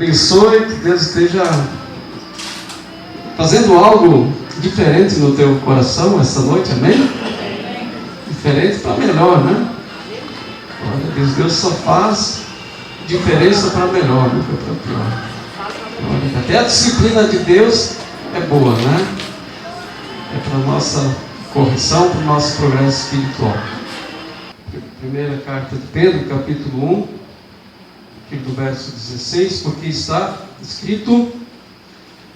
abençoe, que Deus esteja fazendo algo diferente no teu coração essa noite, amém? Diferente para melhor, né? Olha, Deus só faz diferença para melhor, nunca para pior. Olha, até a disciplina de Deus é boa, né? É para a nossa correção, para o nosso progresso espiritual. Primeira carta de Pedro, capítulo 1, aqui do verso 16, porque está escrito: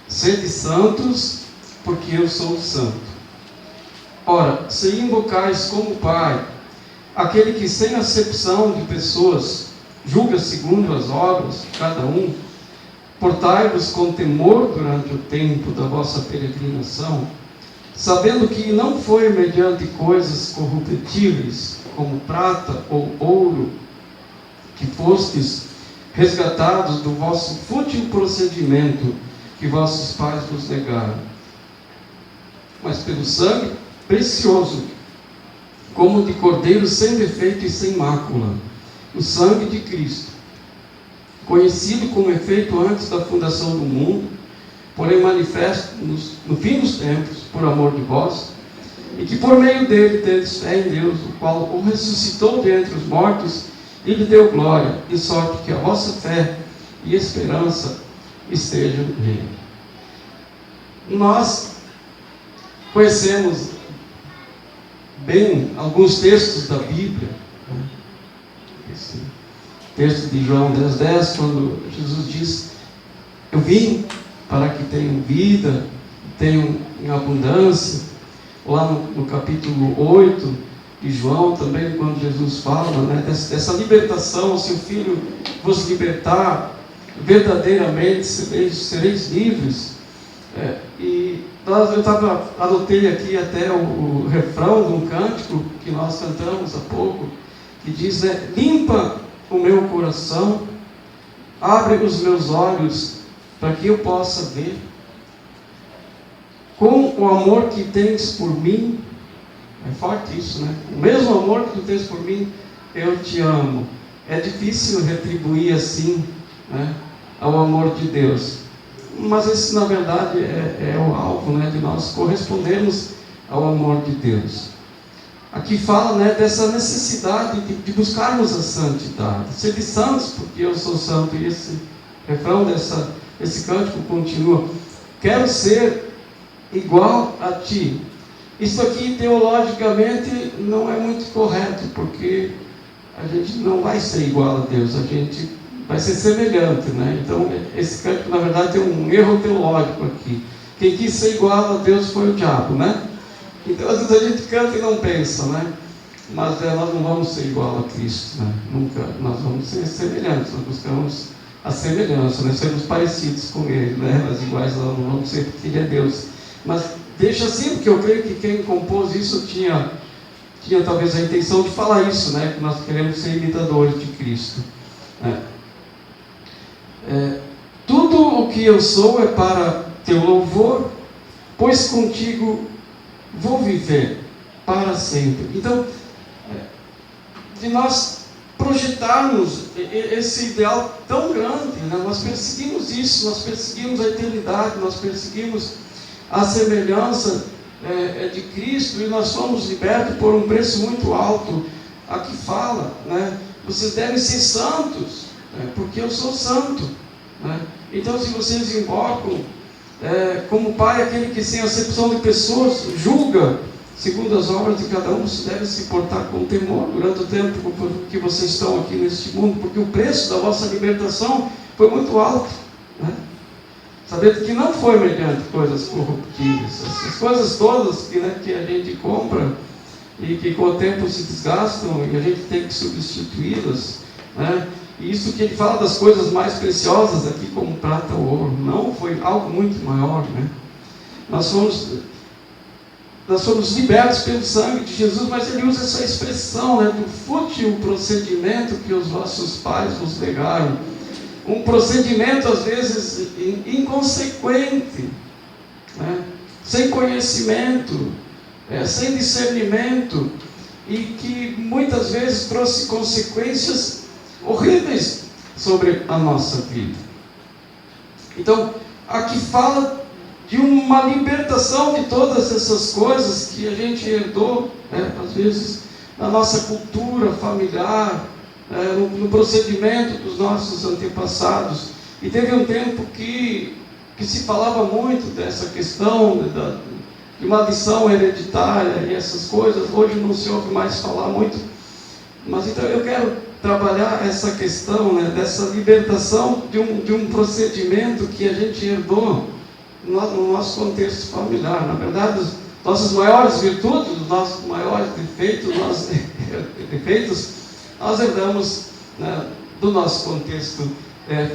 sede santos, porque eu sou santo. Ora, se invocais como Pai aquele que sem acepção de pessoas julga segundo as obras de cada um, portai-vos com temor durante o tempo da vossa peregrinação, sabendo que não foi mediante coisas corruptíveis, como prata ou ouro, que fostes resgatados do vosso fútil procedimento que vossos pais vos negaram, mas pelo sangue precioso, como de cordeiro sem defeito e sem mácula, o sangue de Cristo, conhecido como é feito antes da fundação do mundo, porém manifesto no fim dos tempos, por amor de vós, e que por meio dele tendes fé em Deus, o qual o ressuscitou dentre os mortos e lhe deu glória, de sorte que a vossa fé e esperança estejam nele. Nós conhecemos bem alguns textos da Bíblia, né? Esse texto de João 10,10, quando Jesus diz: eu vim para que tenham vida, tenham em abundância. Lá no capítulo 8 de João também, quando Jesus fala, né, dessa libertação, se o Filho vos libertar, verdadeiramente sereis livres. Eu anotei aqui até o refrão de um cântico que nós cantamos há pouco, que diz: limpa o meu coração, abre os meus olhos para que eu possa ver, com o amor que tens por mim. É forte isso, né? O mesmo amor que tu tens por mim, eu te amo. É difícil retribuir assim, né, ao amor de Deus, mas esse na verdade é o alvo, né, de nós correspondermos ao amor de Deus. Aqui fala, né, dessa necessidade de buscarmos a santidade. Sede santos, porque eu sou santo. E esse refrão esse cântico continua: quero ser igual a ti. Isso aqui teologicamente não é muito correto, porque a gente não vai ser igual a Deus, a gente vai ser semelhante, né? Então esse cântico na verdade tem um erro teológico aqui. Quem quis ser igual a Deus foi o diabo, né? Então às vezes a gente canta e não pensa, né? Mas nós não vamos ser igual a Cristo, né? Nunca. Nós vamos ser semelhantes, nós buscamos a semelhança, né? Sermos parecidos com Ele, né? Mas iguais nós não vamos ser, porque Ele é Deus. Mas deixa assim, porque eu creio que quem compôs isso tinha talvez a intenção de falar isso, né? Que nós queremos ser imitadores de Cristo, né? Tudo o que eu sou é para teu louvor, pois contigo vou viver para sempre. Então, de nós projetarmos esse ideal tão grande, né? Nós perseguimos isso, nós perseguimos a eternidade, nós perseguimos a semelhança de Cristo, e nós somos libertos por um preço muito alto. Aqui fala, né, vocês devem ser santos, porque eu sou santo, né? Então, se vocês invocam como Pai aquele que sem acepção de pessoas julga segundo as obras de cada um, vocês devem se portar com temor durante o tempo que vocês estão aqui neste mundo, porque o preço da vossa libertação foi muito alto, né? Sabendo que não foi mediante coisas corruptíveis, essas coisas todas que a gente compra e que com o tempo se desgastam e a gente tem que substituí-las, né? E isso que ele fala das coisas mais preciosas aqui, como prata ou ouro, não foi algo muito maior, né? Nós somos libertos pelo sangue de Jesus, mas ele usa essa expressão, né, do fútil procedimento que os vossos pais vos legaram. Um procedimento às vezes inconsequente, né, sem conhecimento, sem discernimento, e que muitas vezes trouxe consequências horríveis sobre a nossa vida. Então, aqui fala de uma libertação de todas essas coisas que a gente herdou, às vezes, na nossa cultura familiar, no procedimento dos nossos antepassados. E teve um tempo que se falava muito dessa questão de maldição hereditária e essas coisas. Hoje não se ouve mais falar muito. Mas então eu quero trabalhar essa questão, dessa libertação de um procedimento que a gente herdou no nosso contexto familiar. Na verdade, as nossas maiores virtudes, os nossos maiores defeitos, nós herdamos, do nosso contexto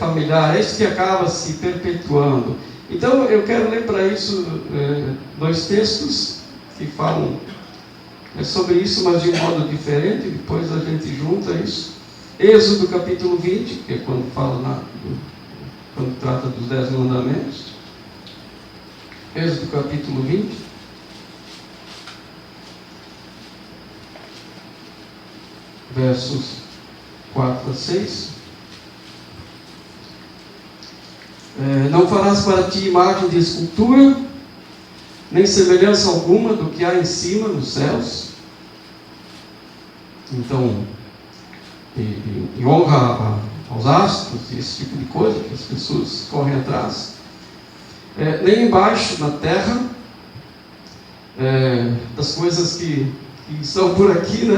familiar. É isso que acaba se perpetuando. Então eu quero ler para isso 2 textos que falam sobre isso, mas de um modo diferente. Depois a gente junta isso. Êxodo capítulo 20, que é quando fala quando trata dos 10 mandamentos. Êxodo capítulo 20. Versos 4 a 6. Não farás para ti imagem de escultura, nem semelhança alguma do que há em cima nos céus. Então, em honra aos astros, esse tipo de coisa que as pessoas correm atrás. Nem embaixo na terra, das coisas que estão por aqui,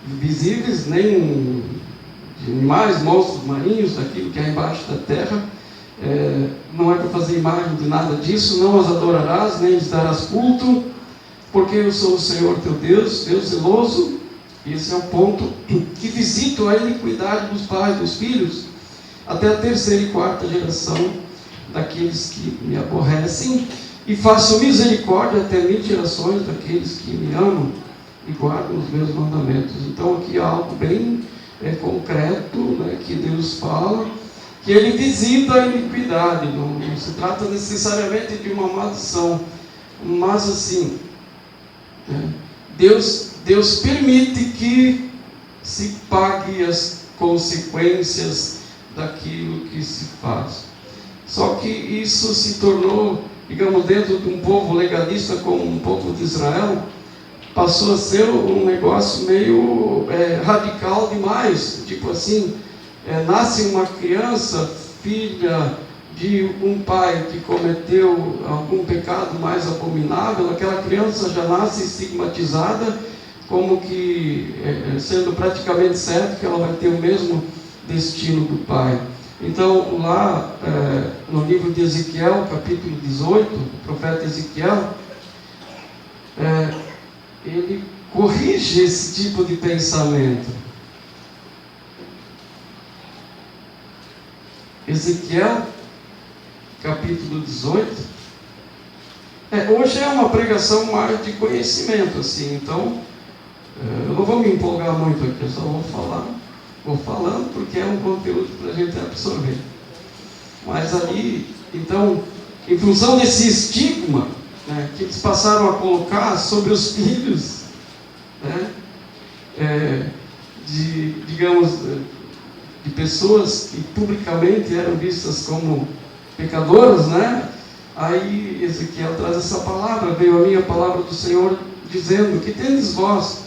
visíveis, nem de animais, monstros marinhos, daquilo que é embaixo da terra. Não é para fazer imagem de nada disso. Não as adorarás, nem lhes darás culto, porque eu sou o Senhor teu Deus, Deus zeloso. Esse é o ponto, que visito a iniquidade dos pais, dos filhos, até a 3ª e 4ª geração daqueles que me aborrecem, e faço misericórdia até 1000 gerações daqueles que me amam e guardam os meus mandamentos. Então aqui há algo bem concreto, que Deus fala, que Ele visita a iniquidade. Não se trata necessariamente de uma maldição, mas assim, Deus permite que se pague as consequências daquilo que se faz. Só que isso se tornou, digamos, dentro de um povo legalista como um povo de Israel, passou a ser um negócio meio radical demais. Tipo assim, nasce uma criança, filha de um pai que cometeu algum pecado mais abominável, aquela criança já nasce estigmatizada, como que sendo praticamente certo que ela vai ter o mesmo destino do pai. Então, lá no livro de Ezequiel, capítulo 18, o profeta Ezequiel, ele corrige esse tipo de pensamento. Ezequiel, capítulo 18. Hoje é uma pregação mais de conhecimento, assim, então eu não vou me empolgar muito aqui, eu só vou falando porque é um conteúdo para a gente absorver. Mas ali, então, em função desse estigma que eles passaram a colocar sobre os filhos, de pessoas que publicamente eram vistas como pecadoras, aí Ezequiel traz essa palavra: veio a minha palavra do Senhor, dizendo: que tendes vós,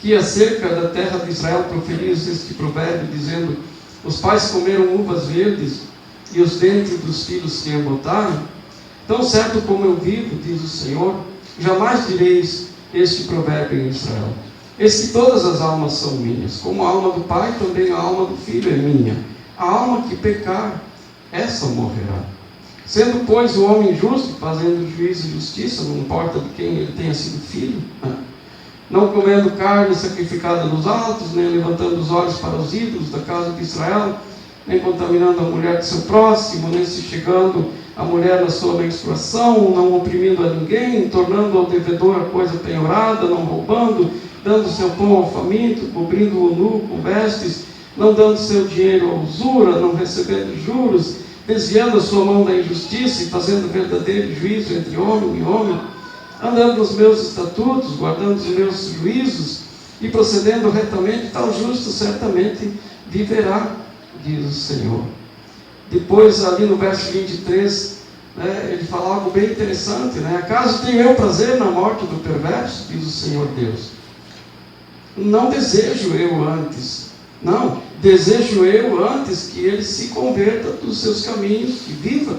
que acerca da terra de Israel proferis este provérbio, dizendo: os pais comeram uvas verdes, e os dentes dos filhos se embotaram? Tão certo como eu vivo, diz o Senhor, jamais direis este provérbio em Israel: eis que todas as almas são minhas, como a alma do pai, também a alma do filho é minha. A alma que pecar, essa morrerá. Sendo, pois, o homem justo, fazendo juízo e justiça, não importa de quem ele tenha sido filho, não comendo carne sacrificada nos altos, nem levantando os olhos para os ídolos da casa de Israel, nem contaminando a mulher de seu próximo, nem se chegando a mulher na sua menstruação, não oprimindo a ninguém, tornando ao devedor a coisa penhorada, não roubando, dando seu pão ao faminto, cobrindo o nu com vestes, não dando seu dinheiro à usura, não recebendo juros, desviando a sua mão da injustiça e fazendo verdadeiro juízo entre homem e homem, andando nos meus estatutos, guardando os meus juízos e procedendo retamente, tal justo certamente viverá, diz o Senhor. Depois, ali no verso 23, né, ele fala algo bem interessante, né? Acaso tenho eu prazer na morte do perverso? Diz o Senhor Deus. Não desejo eu antes. Não, desejo eu antes que ele se converta dos seus caminhos e viva.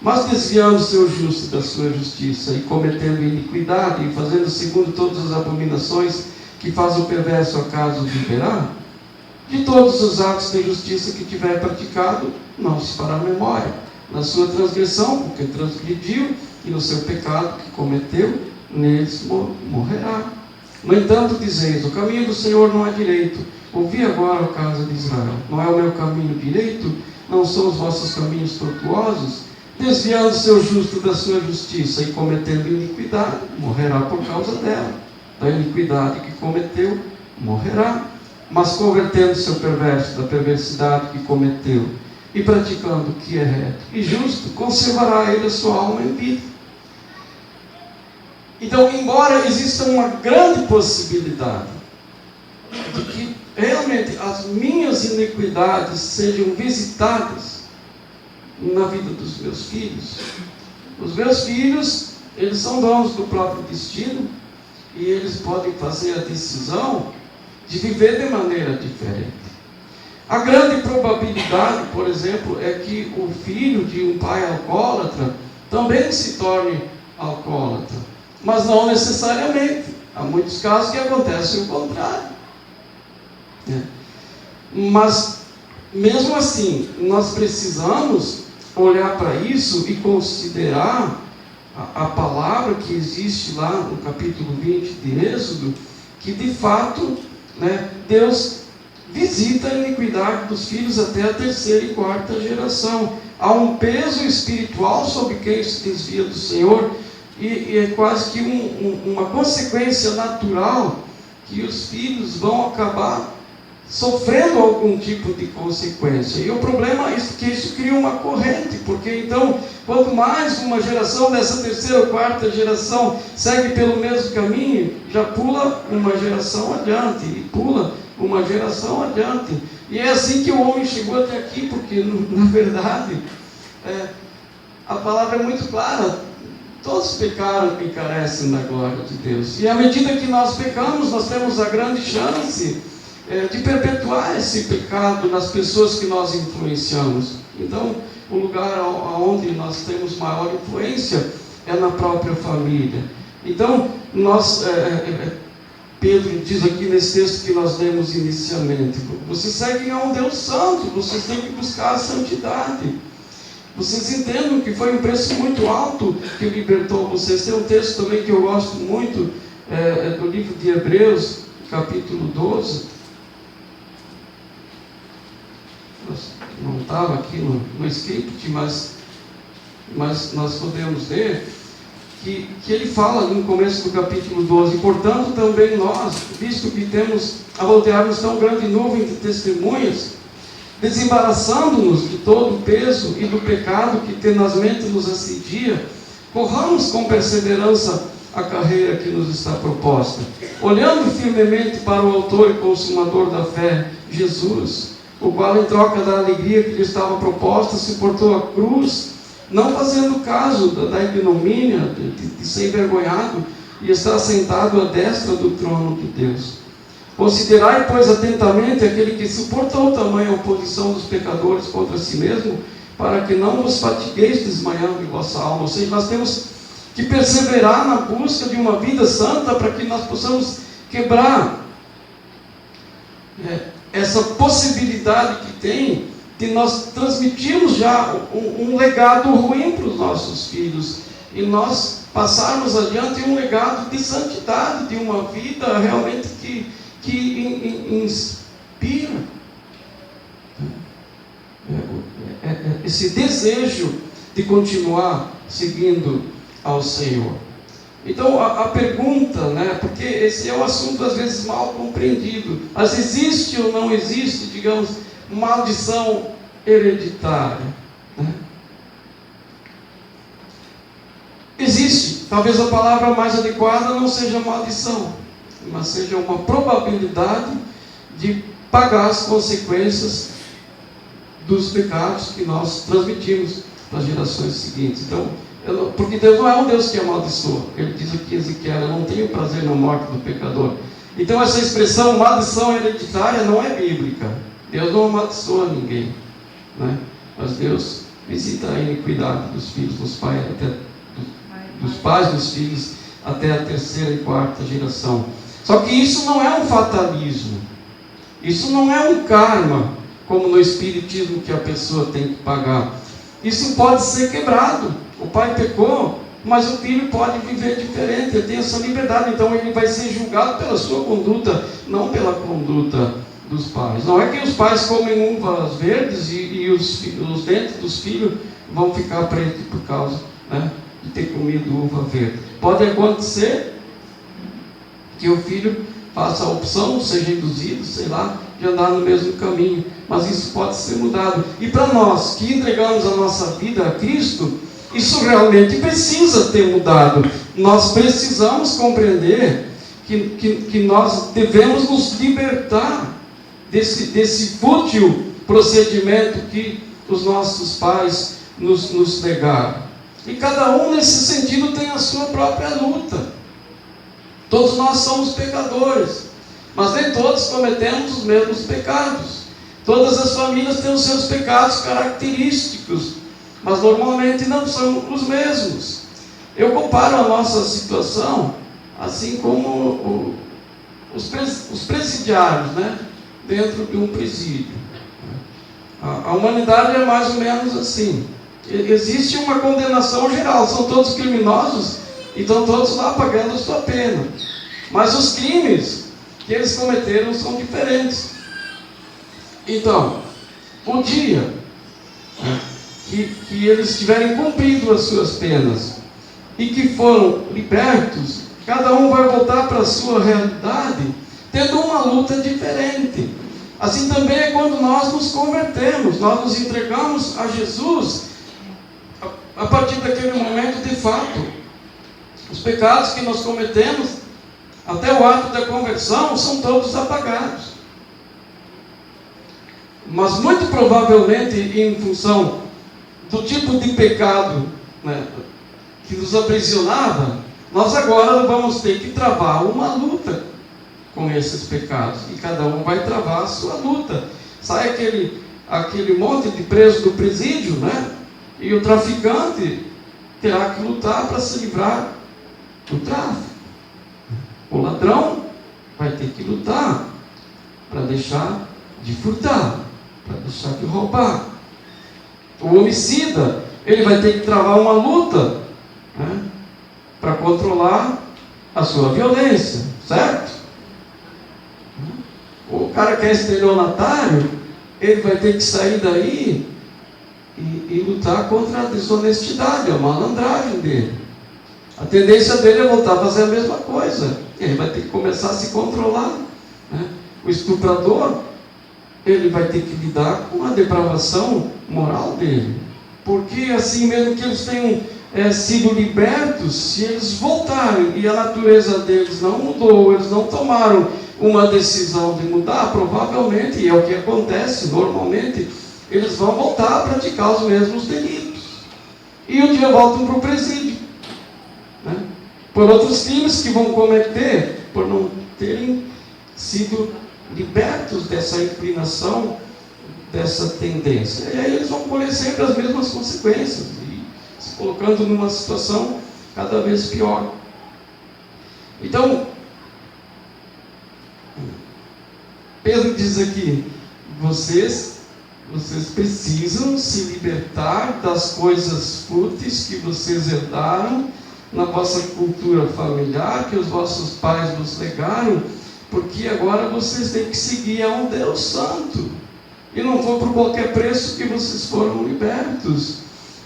Mas desviando-se o justo da sua justiça e cometendo iniquidade e fazendo segundo todas as abominações que faz o perverso, acaso viverá? De todos os atos de justiça que tiver praticado, não se fará memória. Na sua transgressão, porque transgrediu, e no seu pecado que cometeu, neles morrerá. No entanto, dizeis: o caminho do Senhor não é direito. Ouvi agora, a casa de Israel: não é o meu caminho direito? Não são os vossos caminhos tortuosos? Desviando-se o justo da sua justiça e cometendo iniquidade, morrerá por causa dela. Da iniquidade que cometeu, morrerá. Mas convertendo-se o perverso da perversidade que cometeu e praticando o que é reto e justo, conservará ele a sua alma em vida. Então, embora exista uma grande possibilidade de que realmente as minhas iniquidades sejam visitadas na vida dos meus filhos, os meus filhos, eles são donos do próprio destino e eles podem fazer a decisão de viver de maneira diferente. A grande probabilidade, por exemplo, é que o filho de um pai alcoólatra também se torne alcoólatra, mas não necessariamente. Há muitos casos que acontecem o contrário. Mas, mesmo assim, nós precisamos olhar para isso e considerar a palavra que existe lá no capítulo 20 de Êxodo, que de fato, Deus visita a iniquidade dos filhos até a terceira e quarta geração. Há um peso espiritual sobre quem se desvia do Senhor, e é quase que uma consequência natural que os filhos vão acabar sofrendo algum tipo de consequência. E o problema é que isso cria uma corrente, porque então, quanto mais uma geração dessa terceira ou quarta geração segue pelo mesmo caminho, já pula uma geração adiante, e pula uma geração adiante. E é assim que o homem chegou até aqui, porque, na verdade, a palavra é muito clara: todos pecaram e carecem da glória de Deus. E à medida que nós pecamos, nós temos a grande chance de perpetuar esse pecado nas pessoas que nós influenciamos. Então, o lugar onde nós temos maior influência é na própria família. Então, Pedro diz aqui nesse texto que nós lemos inicialmente: vocês seguem a um Deus santo, vocês têm que buscar a santidade. Vocês entendam que foi um preço muito alto que libertou vocês. Tem um texto também que eu gosto muito, do livro de Hebreus, capítulo 12. Não estava aqui no script, mas nós podemos ler que ele fala no começo do capítulo 12: portanto também nós, visto que temos a rodear-nos tão grande nuvem de testemunhas, desembaraçando-nos de todo o peso e do pecado que tenazmente nos assedia, corramos com perseverança a carreira que nos está proposta, olhando firmemente para o autor e consumador da fé, Jesus, o qual, em troca da alegria que lhe estava proposta, suportou a cruz, não fazendo caso da ignomínia, de ser envergonhado, e está sentado à destra do trono de Deus. Considerai, pois, atentamente aquele que suportou tamanha oposição dos pecadores contra si mesmo, para que não vos fatigueis desmaiando em vossa alma. Ou seja, nós temos que perseverar na busca de uma vida santa, para que nós possamos quebrar essa possibilidade que tem de nós transmitirmos já um legado ruim para os nossos filhos, e nós passarmos adiante um legado de santidade, de uma vida realmente que inspira esse desejo de continuar seguindo ao Senhor. Então a pergunta, porque esse é um assunto às vezes mal compreendido: mas existe ou não existe, digamos, maldição hereditária? Existe. Talvez a palavra mais adequada não seja maldição, mas seja uma probabilidade de pagar as consequências dos pecados que nós transmitimos para as gerações seguintes. Então, porque Deus não é um Deus que amaldiçoa. Ele diz aqui em Ezequiel: eu não tenho prazer na morte do pecador. Então essa expressão maldição hereditária não é bíblica. Deus não amaldiçoa ninguém, né? Mas Deus visita a iniquidade dos filhos, dos pais dos filhos, até a terceira e quarta geração. Só que isso não é um fatalismo. Isso não é um karma, como no espiritismo, que a pessoa tem que pagar. Isso pode ser quebrado. O pai pecou, mas o filho pode viver diferente, ele tem essa liberdade. Então ele vai ser julgado pela sua conduta, não pela conduta dos pais. Não é que os pais comem uvas verdes e os dentes dos filhos vão ficar pretos por causa, né, de ter comido uva verde. Pode acontecer que o filho faça a opção, seja induzido, sei lá, de andar no mesmo caminho, mas isso pode ser mudado. E para nós que entregamos a nossa vida a Cristo, isso realmente precisa ter mudado. Nós precisamos compreender que nós devemos nos libertar desse fútil procedimento que os nossos pais nos legaram. E cada um nesse sentido tem a sua própria luta. Todos nós somos pecadores, mas nem todos cometemos os mesmos pecados. Todas as famílias têm os seus pecados característicos, mas normalmente não são os mesmos. Eu comparo a nossa situação assim como os presidiários, né, dentro de um presídio. A humanidade é mais ou menos assim. Existe uma condenação geral, são todos criminosos e estão todos lá pagando a sua pena. Mas os crimes que eles cometeram são diferentes. Então, um dia que eles tiverem cumprido as suas penas e que foram libertos, cada um vai voltar para a sua realidade, tendo uma luta diferente. Assim também é quando nós nos convertemos, nós nos entregamos a Jesus. A partir daquele momento, de fato, os pecados que nós cometemos até o ato da conversão são todos apagados. Mas muito provavelmente, em função do tipo de pecado, né, que nos aprisionava, nós agora vamos ter que travar uma luta com esses pecados, e cada um vai travar a sua luta. Sai aquele monte de preso do presídio, né? E o traficante terá que lutar para se livrar do tráfico. O ladrão vai ter que lutar para deixar de furtar, para deixar de roubar. O homicida, ele vai ter que travar uma luta, né, para controlar a sua violência, certo? O cara que é estelionatário, ele vai ter que sair daí e lutar contra a desonestidade, a malandragem dele. A tendência dele é voltar a fazer a mesma coisa. Ele vai ter que começar a se controlar, né? O estuprador, ele vai ter que lidar com a depravação moral dele. Porque assim, mesmo que eles tenham sido libertos, se eles voltarem e a natureza deles não mudou, eles não tomaram uma decisão de mudar, provavelmente, e é o que acontece normalmente, eles vão voltar a praticar os mesmos delitos. E um dia voltam para o presídio, né, por outros crimes que vão cometer, por não terem sido libertos dessa inclinação, dessa tendência. E aí eles vão colher sempre as mesmas consequências, e se colocando numa situação cada vez pior. Então, Pedro diz aqui: vocês precisam se libertar das coisas fúteis que vocês herdaram na vossa cultura familiar, que os vossos pais vos legaram, porque agora vocês têm que seguir a um Deus santo, e não foi por qualquer preço que vocês foram libertos.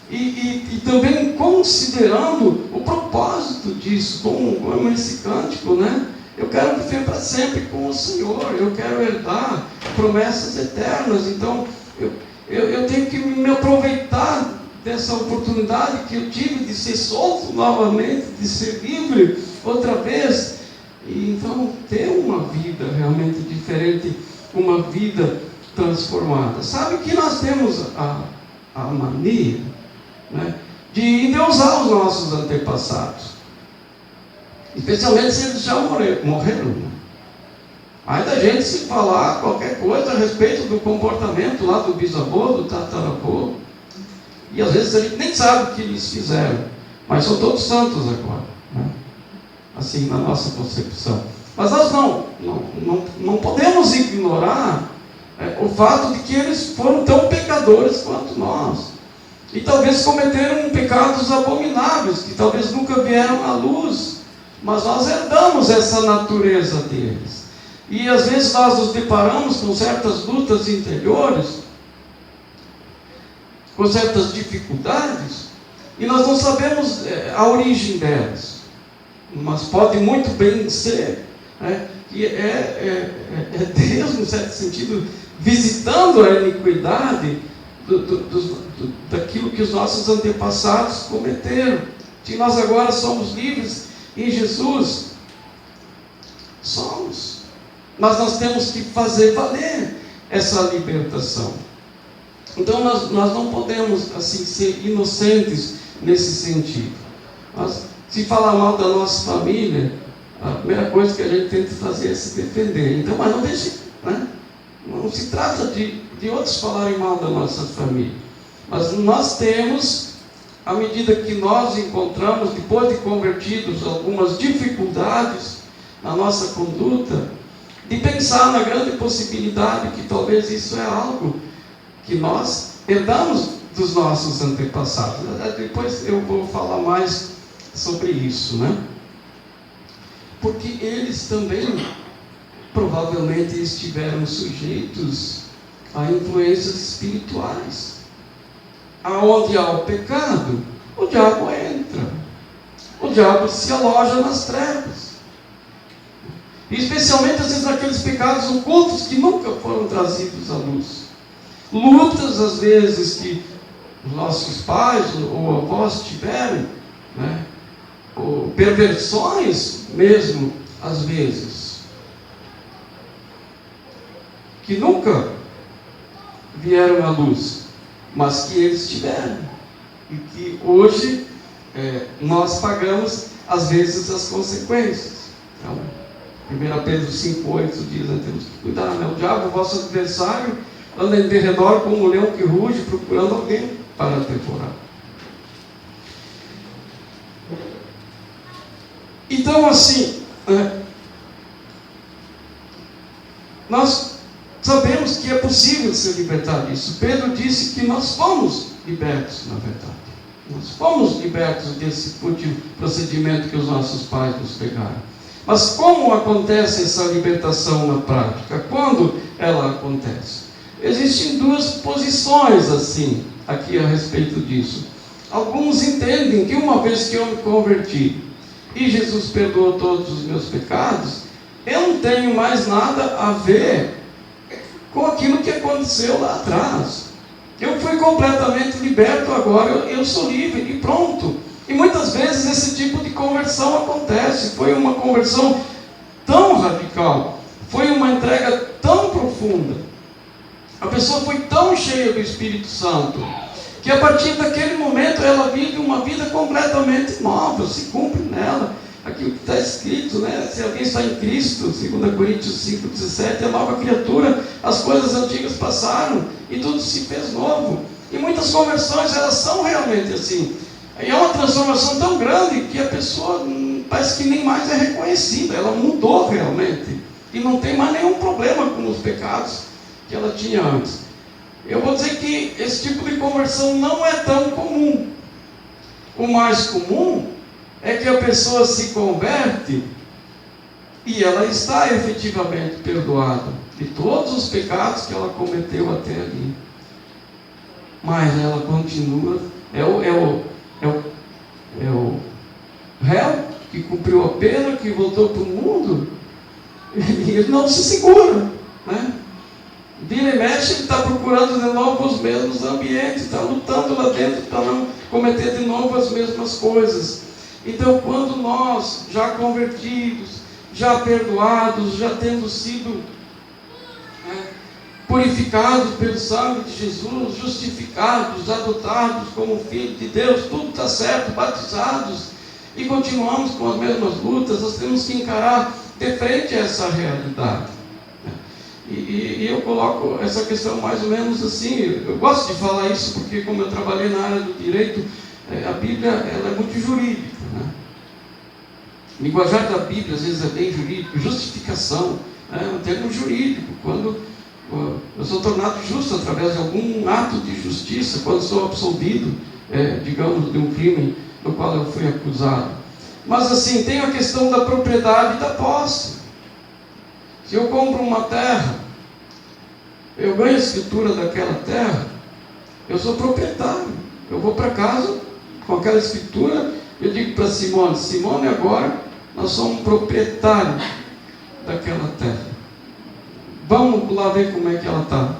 E também considerando o propósito disso, como esse cântico, né? Eu quero viver para sempre com o Senhor, eu quero herdar promessas eternas. Então eu tenho que me aproveitar dessa oportunidade que eu tive de ser solto novamente, de ser livre outra vez, e então ter uma vida realmente diferente, uma vida transformada. Sabe que nós temos a mania, né, de endeusar os nossos antepassados, especialmente se eles já morreram. Né? Aí da gente se falar qualquer coisa a respeito do comportamento lá do bisavô, do tataravô, e às vezes a gente nem sabe o que eles fizeram, mas são todos santos agora, né? Assim, na nossa concepção. Mas nós não podemos ignorar o fato de que eles foram tão pecadores quanto nós. E talvez cometeram pecados abomináveis, que talvez nunca vieram à luz. Mas nós herdamos essa natureza deles. E às vezes nós nos deparamos com certas lutas interiores, com certas dificuldades, e nós não sabemos a origem delas. Mas pode muito bem ser, né, que é Deus, no certo sentido, visitando a iniquidade daquilo que os nossos antepassados cometeram. Que nós agora somos livres em Jesus. Somos. Mas nós temos que fazer valer essa libertação. Então nós não podemos assim ser inocentes nesse sentido. Se falar mal da nossa família, a primeira coisa que a gente tenta fazer é se defender. Então, mas não deixe, né? Não se trata de outros falarem mal da nossa família. Mas nós temos, à medida que nós encontramos, depois de convertidos, algumas dificuldades na nossa conduta, de pensar na grande possibilidade que talvez isso é algo que nós herdamos dos nossos antepassados. Depois eu vou falar mais sobre isso, né? Porque eles também provavelmente estiveram sujeitos a influências espirituais. Aonde há o pecado, o diabo entra. O diabo se aloja nas trevas. E especialmente às vezes naqueles pecados ocultos que nunca foram trazidos à luz. Lutas às vezes que os nossos pais ou avós tiveram, né? Ou perversões mesmo, às vezes, que nunca vieram à luz, mas que eles tiveram, e que hoje nós pagamos, às vezes, as consequências. Então, 1 Pedro 5,8 diz, temos que cuidar, né? O diabo, o vosso adversário, anda em derredor como um leão que ruge, procurando alguém para devorar. Então, assim, nós sabemos que é possível se libertar disso. Pedro disse que nós fomos libertos, na verdade. Nós fomos libertos desse procedimento que os nossos pais nos pegaram. Mas como acontece essa libertação na prática? Quando ela acontece? Existem duas posições, assim, aqui a respeito disso. Alguns entendem que uma vez que eu me converti, e Jesus perdoou todos os meus pecados, eu não tenho mais nada a ver com aquilo que aconteceu lá atrás. Eu fui completamente liberto, agora eu sou livre e pronto. E muitas vezes esse tipo de conversão acontece. Foi uma conversão tão radical, foi uma entrega tão profunda, a pessoa foi tão cheia do Espírito Santo, que a partir daquele momento ela vive uma vida completamente nova, se cumpre nela aquilo que está escrito, né? Se alguém está em Cristo, 2 Coríntios 5,17, é nova criatura, as coisas antigas passaram e tudo se fez novo. E muitas conversões, elas são realmente assim, e é uma transformação tão grande que a pessoa parece que nem mais é reconhecida, ela mudou realmente, e não tem mais nenhum problema com os pecados que ela tinha antes. Eu vou dizer que esse tipo de conversão não é tão comum. O mais comum é que a pessoa se converte e ela está efetivamente perdoada de todos os pecados que ela cometeu até ali. Mas ela continua, é o réu que cumpriu a pena, que voltou para o mundo, e ele não se segura, né? Vira e mexe, ele está procurando de novo os mesmos ambientes, está lutando lá dentro para não cometer de novo as mesmas coisas. Então, quando nós, já convertidos, já perdoados, já tendo sido purificados pelo sangue de Jesus, justificados, adotados como filhos de Deus, tudo está certo, batizados, e continuamos com as mesmas lutas. Nós temos que encarar de frente a essa realidade. E eu coloco essa questão mais ou menos assim. Eu gosto de falar isso porque, como eu trabalhei na área do direito, a Bíblia ela é muito jurídica, né? O linguajar da Bíblia às vezes é bem jurídico. Justificação é um termo jurídico. Quando eu sou tornado justo através de algum ato de justiça, quando sou absolvido, digamos, de um crime no qual eu fui acusado. Mas assim, tem a questão da propriedade e da posse. Se eu compro uma terra, eu ganho a escritura daquela terra, eu sou proprietário. Eu vou para casa com aquela escritura, eu digo para Simone: Simone, agora nós somos proprietários daquela terra. Vamos lá ver como é que ela está.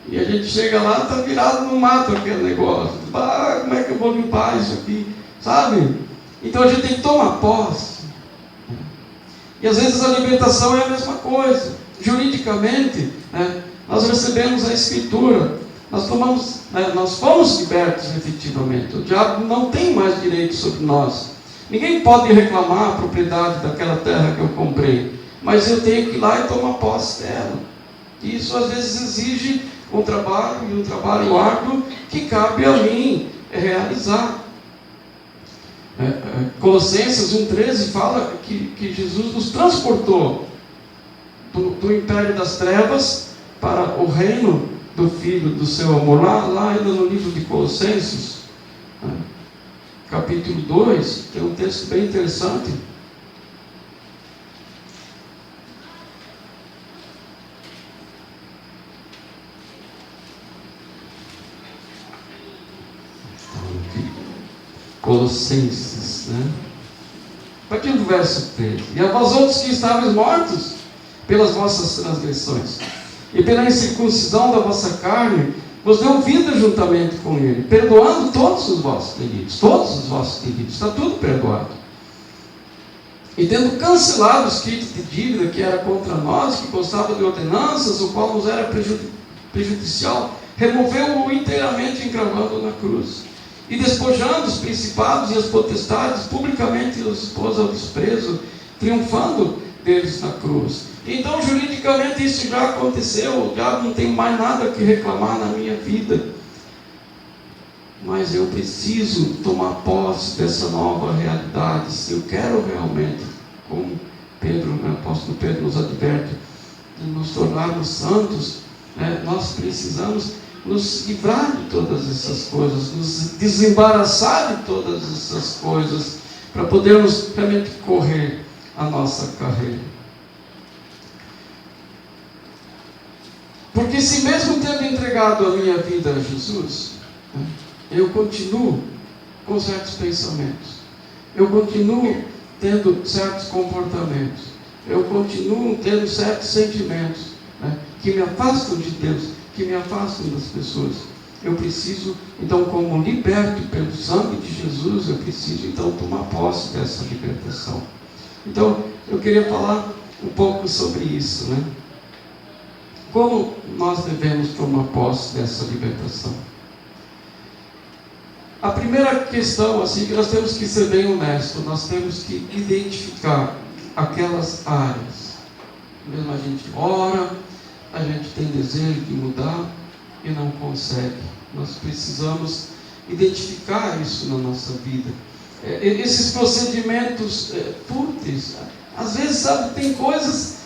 E a gente chega lá, está virado no mato aquele negócio. Como é que eu vou limpar isso aqui? Sabe? Então a gente tem que tomar posse. E às vezes a libertação é a mesma coisa. Juridicamente, nós recebemos a Escritura, nós fomos libertos efetivamente. O diabo não tem mais direito sobre nós. Ninguém pode reclamar a propriedade daquela terra que eu comprei, mas eu tenho que ir lá e tomar posse dela. E isso às vezes exige um trabalho, e um trabalho árduo, que cabe a mim realizar. Colossenses 1,13 fala que Jesus nos transportou do império das trevas para o reino do Filho do seu amor. Lá ainda no livro de Colossenses, capítulo 2, tem um texto bem interessante. Colossenses, a partir do verso 13: E a vós outros que estáveis mortos pelas vossas transgressões e pela incircuncisão da vossa carne, vos deu vida juntamente com ele, perdoando todos os vossos delitos, está tudo perdoado. E tendo cancelado o escrito de dívida que era contra nós, que constava de ordenanças, o qual nos era prejudicial, removeu-o inteiramente, encravando na cruz. E despojando os principados e as potestades, publicamente os expôs ao desprezo, triunfando deles na cruz. Então, juridicamente, isso já aconteceu. O diabo não tem mais nada que reclamar na minha vida. Mas eu preciso tomar posse dessa nova realidade. Se eu quero realmente, como o apóstolo Pedro nos adverte, de nos tornarmos santos, nós precisamos nos livrar de todas essas coisas, nos desembaraçar de todas essas coisas, para podermos realmente correr a nossa carreira. Porque se mesmo tendo entregado a minha vida a Jesus, eu continuo com certos pensamentos, eu continuo tendo certos comportamentos, eu continuo tendo certos sentimentos, que me afastam de Deus, que me afastam das pessoas. Eu preciso, então, como liberto pelo sangue de Jesus, eu preciso, então, tomar posse dessa libertação. Então, eu queria falar um pouco sobre isso, Como nós devemos tomar posse dessa libertação? A primeira questão, assim, que nós temos que ser bem honestos, nós temos que identificar aquelas áreas. Mesmo a gente ora, a gente tem desejo de mudar e não consegue. Nós precisamos identificar isso na nossa vida. Esses procedimentos fúteis, às vezes, sabe, tem coisas,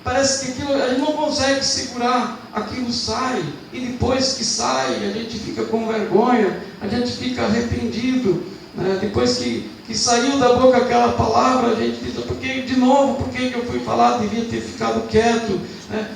parece que aquilo, a gente não consegue segurar, aquilo sai, e depois que sai, a gente fica com vergonha, a gente fica arrependido, depois que saiu da boca aquela palavra, a gente diz: por que eu fui falar, devia ter ficado quieto.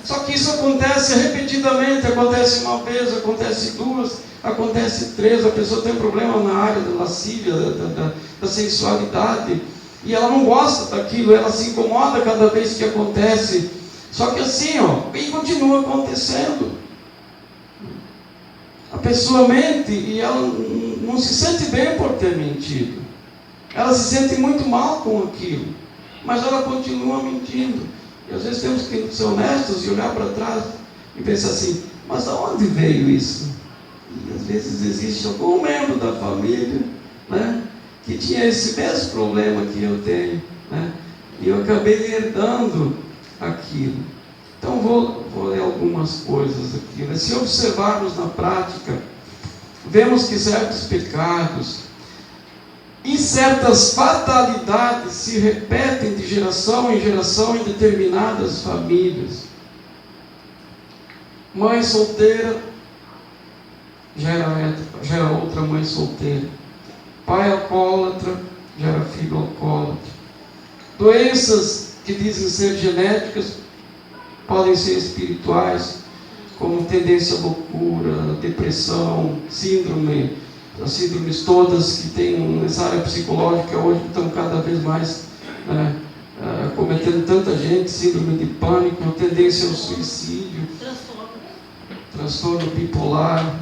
Só que isso acontece repetidamente, acontece uma vez, acontece duas, acontece três, a pessoa tem problema na área da lascívia, da sensualidade, e ela não gosta daquilo, ela se incomoda cada vez que acontece. Só que assim, e continua acontecendo. A pessoa mente e ela não se sente bem por ter mentido. Ela se sente muito mal com aquilo, mas ela continua mentindo. E às vezes temos que ser honestos e olhar para trás. e pensa assim, mas de onde veio isso? E às vezes existe algum membro da família, né, que tinha esse mesmo problema que eu tenho, né, e eu acabei herdando aquilo. Então vou ler algumas coisas aqui, né? Se observarmos na prática, vemos que certos pecados e certas fatalidades se repetem de geração em geração em determinadas famílias. Mãe solteira gera outra mãe solteira. Pai alcoólatra gera filho alcoólatra. Doenças que dizem ser genéticas podem ser espirituais, como tendência à loucura, depressão, síndrome. As síndromes todas que tem nessa área psicológica hoje estão cada vez mais cometendo tanta gente, síndrome de pânico, tendência ao suicídio, transtorno bipolar,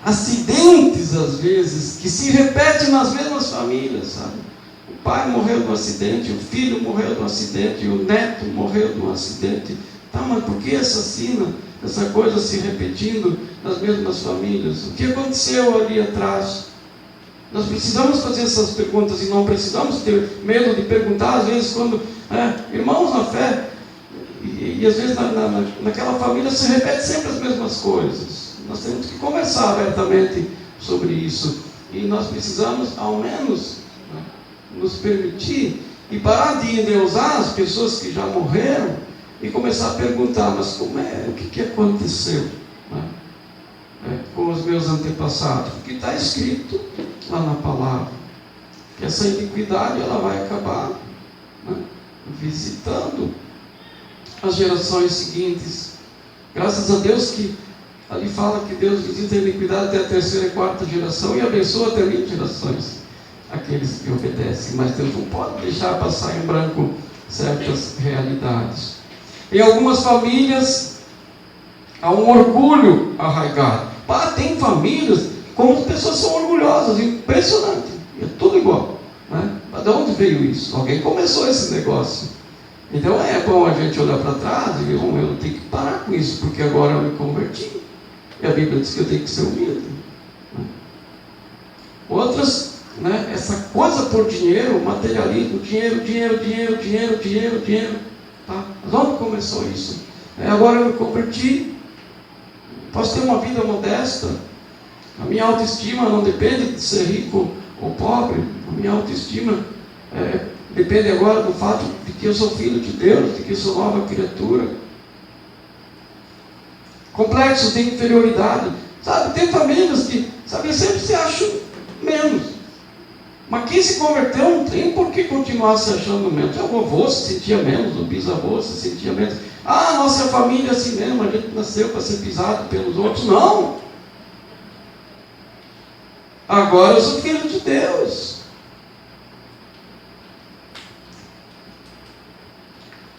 acidentes às vezes, que se repetem nas mesmas famílias, sabe? O pai morreu de um acidente, o filho morreu de um acidente, o neto morreu de um acidente. Tá, mas por que essa coisa se repetindo nas mesmas famílias? O que aconteceu ali atrás? Nós precisamos fazer essas perguntas e não precisamos ter medo de perguntar, às vezes, quando irmãos na fé, e às vezes naquela família se repete sempre as mesmas coisas. Nós temos que conversar abertamente sobre isso, e nós precisamos, ao menos, nos permitir e parar de endeusar as pessoas que já morreram e começar a perguntar, mas o que aconteceu, com os meus antepassados? Porque está escrito lá na palavra que essa iniquidade ela vai acabar visitando as gerações seguintes. Graças a Deus que ali fala que Deus visita a iniquidade até a terceira e quarta geração e abençoa até 20 gerações aqueles que obedecem, mas Deus não pode deixar passar em branco certas realidades. Em algumas famílias há um orgulho arraigado. Tem famílias como as pessoas são orgulhosas, impressionante, é tudo igual, né? Mas de onde veio isso? Alguém começou esse negócio. Então é bom a gente olhar para trás e ver, eu tenho que parar com isso, porque agora eu me converti, e a Bíblia diz que eu tenho que ser humilde, né? Outras, essa coisa por dinheiro, materialismo, dinheiro, tá? Mas onde começou isso? Agora eu me converti, posso ter uma vida modesta, a minha autoestima não depende de ser rico ou pobre, a minha autoestima depende agora do fato de que eu sou filho de Deus, de que eu sou nova criatura. Complexos de inferioridade, sabe? Tem famílias que, sabe, sempre se acham menos. Mas quem se converteu não tem por que continuar se achando menos. O avô se sentia menos, o bisavô se sentia menos. Nossa família é assim mesmo, a gente nasceu para ser pisado pelos outros. Não! Agora eu sou filho de Deus.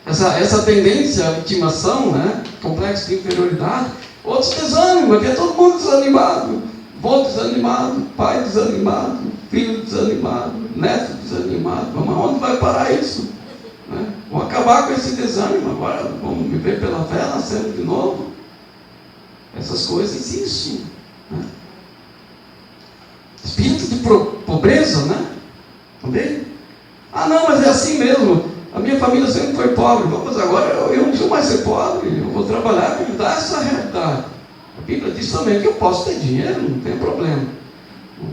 Essa tendência à vitimação, complexo de inferioridade, outros desânimo, aqui é todo mundo desanimado. Vô desanimado, pai desanimado, filho desanimado, neto desanimado. Mas onde vai parar isso? Vamos acabar com esse desânimo agora, vamos viver pela fé, nascemos de novo. Essas coisas existem. Espírito de pobreza, também. Não, mas é assim mesmo. A minha família sempre foi pobre. Mas agora eu não preciso mais ser pobre. Eu vou trabalhar para mudar essa realidade. A Bíblia diz também que eu posso ter dinheiro, não tem problema.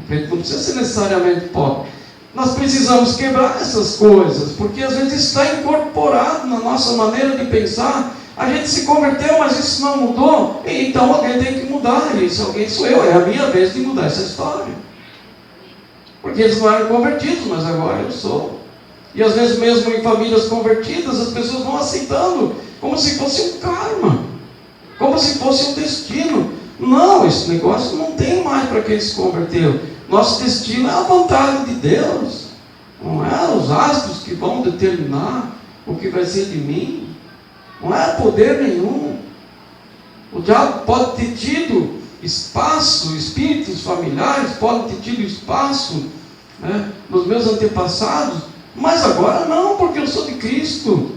Não precisa ser necessariamente pobre. Nós precisamos quebrar essas coisas, porque às vezes está incorporado na nossa maneira de pensar. A gente se converteu, mas isso não mudou. Então alguém tem que mudar. E esse alguém sou eu. É a minha vez de mudar essa história. Porque eles não eram convertidos, mas agora eu sou. E às vezes mesmo em famílias convertidas, as pessoas vão aceitando como se fosse um karma, como se fosse um destino. Não, esse negócio não tem mais para quem se converteu. Nosso destino é a vontade de Deus. Não é os astros que vão determinar o que vai ser de mim. Não é poder nenhum. O diabo pode ter tido espaço, espíritos familiares podem ter tido espaço nos meus antepassados, mas agora não, porque eu sou de Cristo.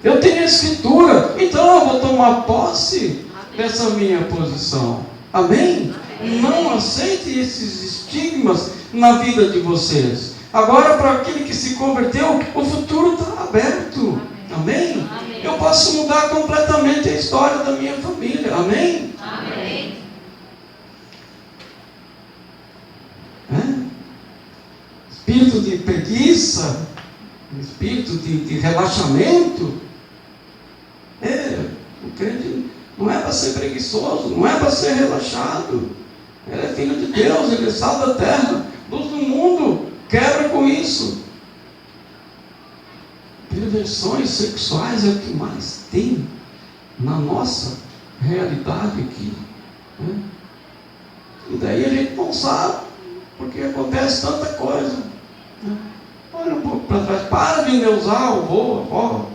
Eu tenho a Escritura, então eu vou tomar posse dessa minha posição. Amém? Não aceite esses estigmas na vida de vocês. Agora, para aquele que se converteu, o futuro está aberto. Amém? Eu posso mudar completamente a história da minha família. Amém? Espírito de preguiça, espírito de relaxamento. O crente não é para ser preguiçoso, não é para ser relaxado. Ele é filho de Deus, ele é sal da terra, luz do mundo. Quebra com isso. Perversões sexuais é o que mais tem na nossa realidade aqui. E daí a gente não sabe, porque acontece tanta coisa. Olha um pouco para trás, para de endeusar o avô, a avó.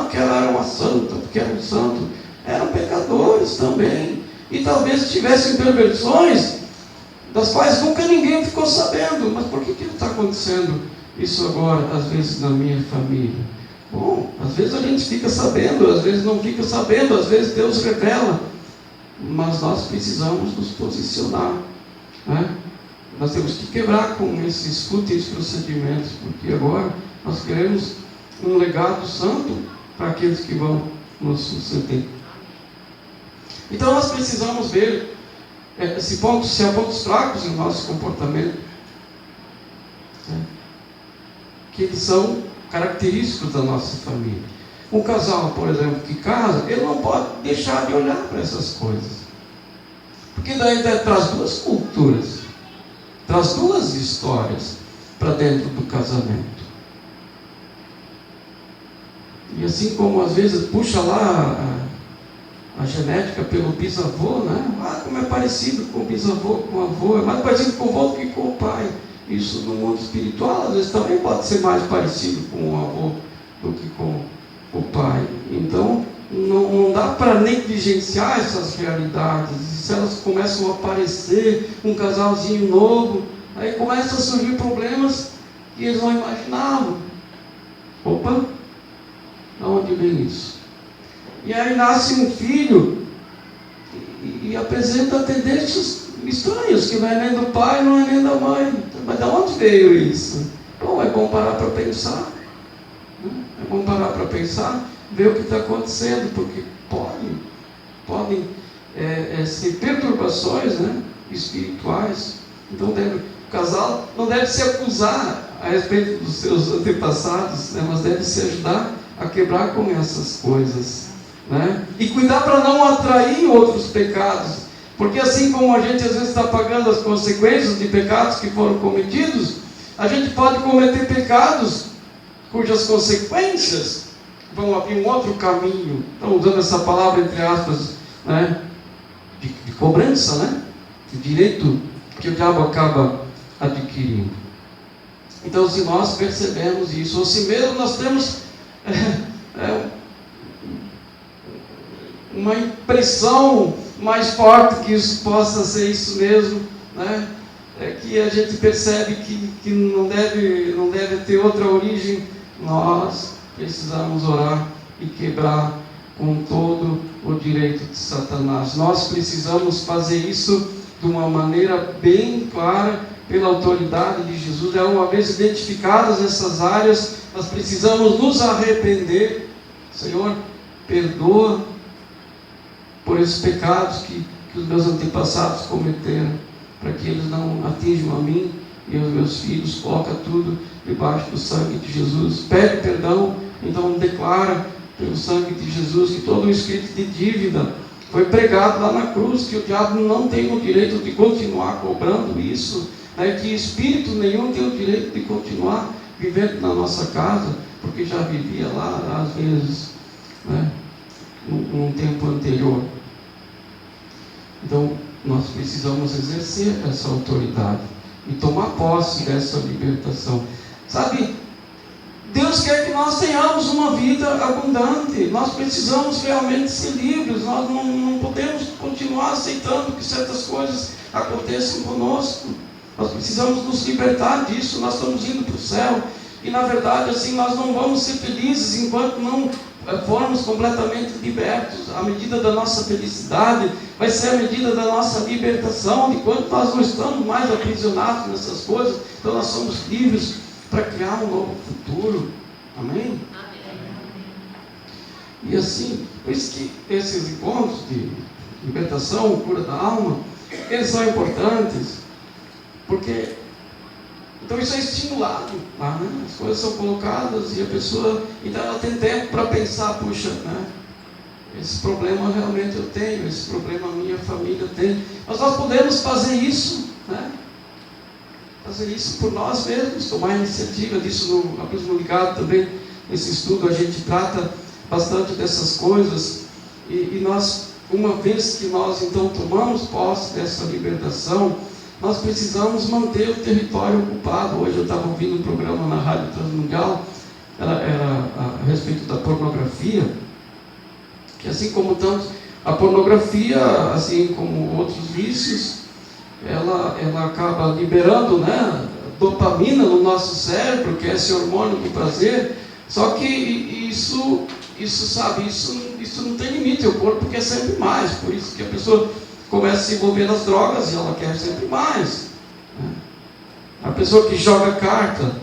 Porque ela era uma santa, porque era um santo. Eram pecadores também. E talvez tivessem perversões das quais nunca ninguém ficou sabendo. Mas por que está acontecendo isso agora, às vezes, na minha família? Bom, às vezes a gente fica sabendo, às vezes não fica sabendo, às vezes Deus revela. Mas nós precisamos nos posicionar. Nós temos que quebrar com esses fúteis procedimentos, porque agora nós queremos um legado santo para aqueles que vão nos suceder. Então nós precisamos ver se há pontos fracos no nosso comportamento, que eles são característicos da nossa família. Um casal, por exemplo, que casa, ele não pode deixar de olhar para essas coisas, porque daí traz duas culturas, traz duas histórias para dentro do casamento. E assim como às vezes puxa lá a genética pelo bisavô, como é parecido com o bisavô, com o avô, é mais parecido com o avô do que com o pai. Isso no mundo espiritual às vezes também pode ser mais parecido com o avô do que com o pai. Então não dá para negligenciar essas realidades. E se elas começam a aparecer, um casalzinho novo, aí começam a surgir problemas que eles não imaginavam. Opa, de onde vem isso? E aí nasce um filho e apresenta tendências estranhas, que não é nem do pai, não é nem da mãe. Mas de onde veio isso? Bom, é bom parar para pensar. É bom parar para pensar, ver o que está acontecendo, porque podem ser perturbações espirituais. Então o casal não deve se acusar a respeito dos seus antepassados, mas deve se ajudar a quebrar com essas coisas. E cuidar para não atrair outros pecados, porque assim como a gente às vezes está pagando as consequências de pecados que foram cometidos, a gente pode cometer pecados cujas consequências vão abrir um outro caminho. Estão usando essa palavra entre aspas, de cobrança, de direito que o diabo acaba adquirindo. Então, se nós percebemos isso, ou se mesmo nós temos uma impressão mais forte que isso possa ser isso mesmo, é que a gente percebe que não deve ter outra origem, nós precisamos orar e quebrar com todo o direito de Satanás. Nós precisamos fazer isso de uma maneira bem clara, pela autoridade de Jesus. Uma vez identificadas essas áreas, nós precisamos nos arrepender. Senhor, perdoa por esses pecados que os meus antepassados cometeram, para que eles não atinjam a mim e aos meus filhos. Coloca tudo debaixo do sangue de Jesus. Pede perdão, então declara pelo sangue de Jesus que todo o escrito de dívida foi pregado lá na cruz, que o diabo não tem o direito de continuar cobrando isso, que espírito nenhum tem o direito de continuar vivendo na nossa casa, porque já vivia lá às vezes, num tempo anterior. Então nós precisamos exercer essa autoridade e tomar posse dessa libertação. Sabe, Deus quer que nós tenhamos uma vida abundante. Nós precisamos realmente ser livres. Nós não podemos continuar aceitando que certas coisas aconteçam conosco. Nós precisamos nos libertar disso. Nós estamos indo para o céu. E na verdade assim nós não vamos ser felizes enquanto não formos completamente libertos, a medida da nossa felicidade vai ser a medida da nossa libertação, de quando nós não estamos mais aprisionados nessas coisas, então nós somos livres para criar um novo futuro. Amém? E assim, por isso que esses encontros de libertação, cura da alma, eles são importantes, porque então isso é estimulado, né? As coisas são colocadas e a pessoa, então ela tem tempo para pensar, puxa, né? Esse problema realmente eu tenho, esse problema a minha família tem, mas nós podemos fazer isso, né? Fazer isso por nós mesmos, tomar iniciativa disso. No Abismo Ligado também, nesse estudo a gente trata bastante dessas coisas, e nós, uma vez que nós então tomamos posse dessa libertação, nós precisamos manter o território ocupado. Hoje eu estava ouvindo um programa na Rádio Transmundial, era a respeito da pornografia, que assim como tanto a pornografia, assim como outros vícios, ela acaba liberando, né, dopamina no nosso cérebro, que é esse hormônio do prazer. Só que isso não tem limite, o corpo quer sempre mais, por isso que a pessoa começa a se envolver nas drogas e ela quer sempre mais, né? A pessoa que joga carta,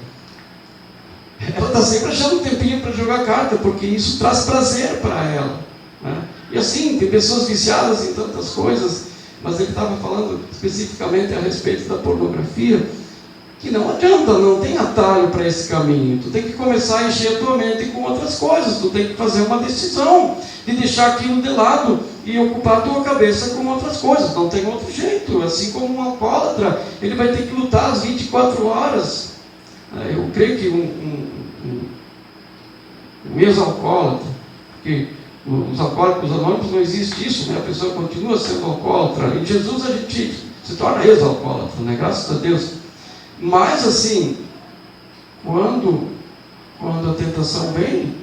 ela está sempre achando um tempinho para jogar carta, porque isso traz prazer para ela, né? E assim, tem pessoas viciadas em tantas coisas, mas ele estava falando especificamente a respeito da pornografia, que não adianta, não tem atalho para esse caminho. Tu tem que começar a encher a tua mente com outras coisas, tu tem que fazer uma decisão de deixar aquilo de lado e ocupar a tua cabeça com outras coisas, não tem outro jeito. Assim como um alcoólatra, ele vai ter que lutar às 24 horas. Eu creio que um ex-alcoólatra, porque os alcoólicos anônimos não existe isso, né? A pessoa continua sendo alcoólatra. Em Jesus a gente se torna ex-alcoólatra, né? Graças a Deus. Mas assim, quando a tentação vem,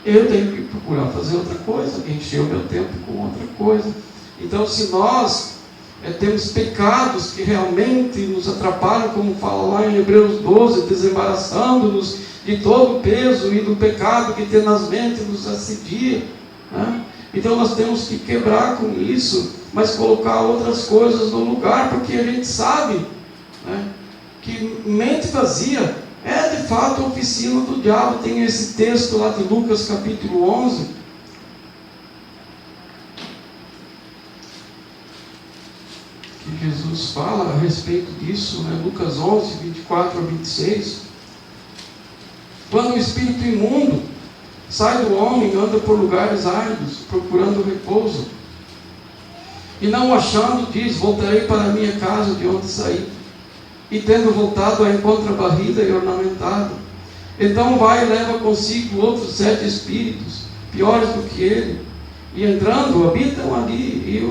eu tenho que procurar fazer outra coisa, encher o meu tempo com outra coisa. Então, se nós temos pecados que realmente nos atrapalham, como fala lá em Hebreus 12, desembaraçando-nos de todo o peso e do pecado que tenazmente nos assedia, né? Então nós temos que quebrar com isso, mas colocar outras coisas no lugar, porque a gente sabe, né, que mente vazia é de fato a oficina do diabo. Tem esse texto lá de Lucas capítulo 11, que Jesus fala a respeito disso, né? Lucas 11, 24 a 26. Quando o espírito imundo sai do homem, anda por lugares áridos, procurando repouso, e não o achando, diz: voltarei para a minha casa de onde saí. E tendo voltado, a encontra varrida e ornamentada. Então vai e leva consigo outros 7 espíritos, piores do que ele, e entrando, habitam ali, e o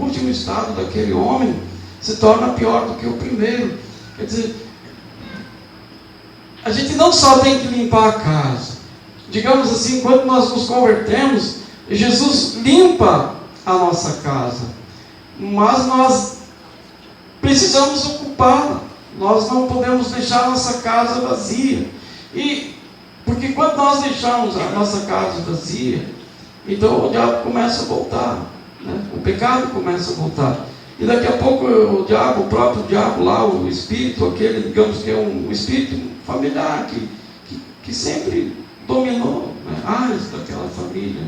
último estado daquele homem se torna pior do que o primeiro. Quer dizer, a gente não só tem que limpar a casa. Digamos assim, quando nós nos convertemos, Jesus limpa a nossa casa, mas nós precisamos ocupá-la. Nós não podemos deixar a nossa casa vazia. E porque quando nós deixamos a nossa casa vazia, então o diabo começa a voltar, né? O pecado começa a voltar. E daqui a pouco o próprio diabo lá, o espírito, aquele, digamos que é um espírito familiar, que sempre dominou, né, áreas daquela família,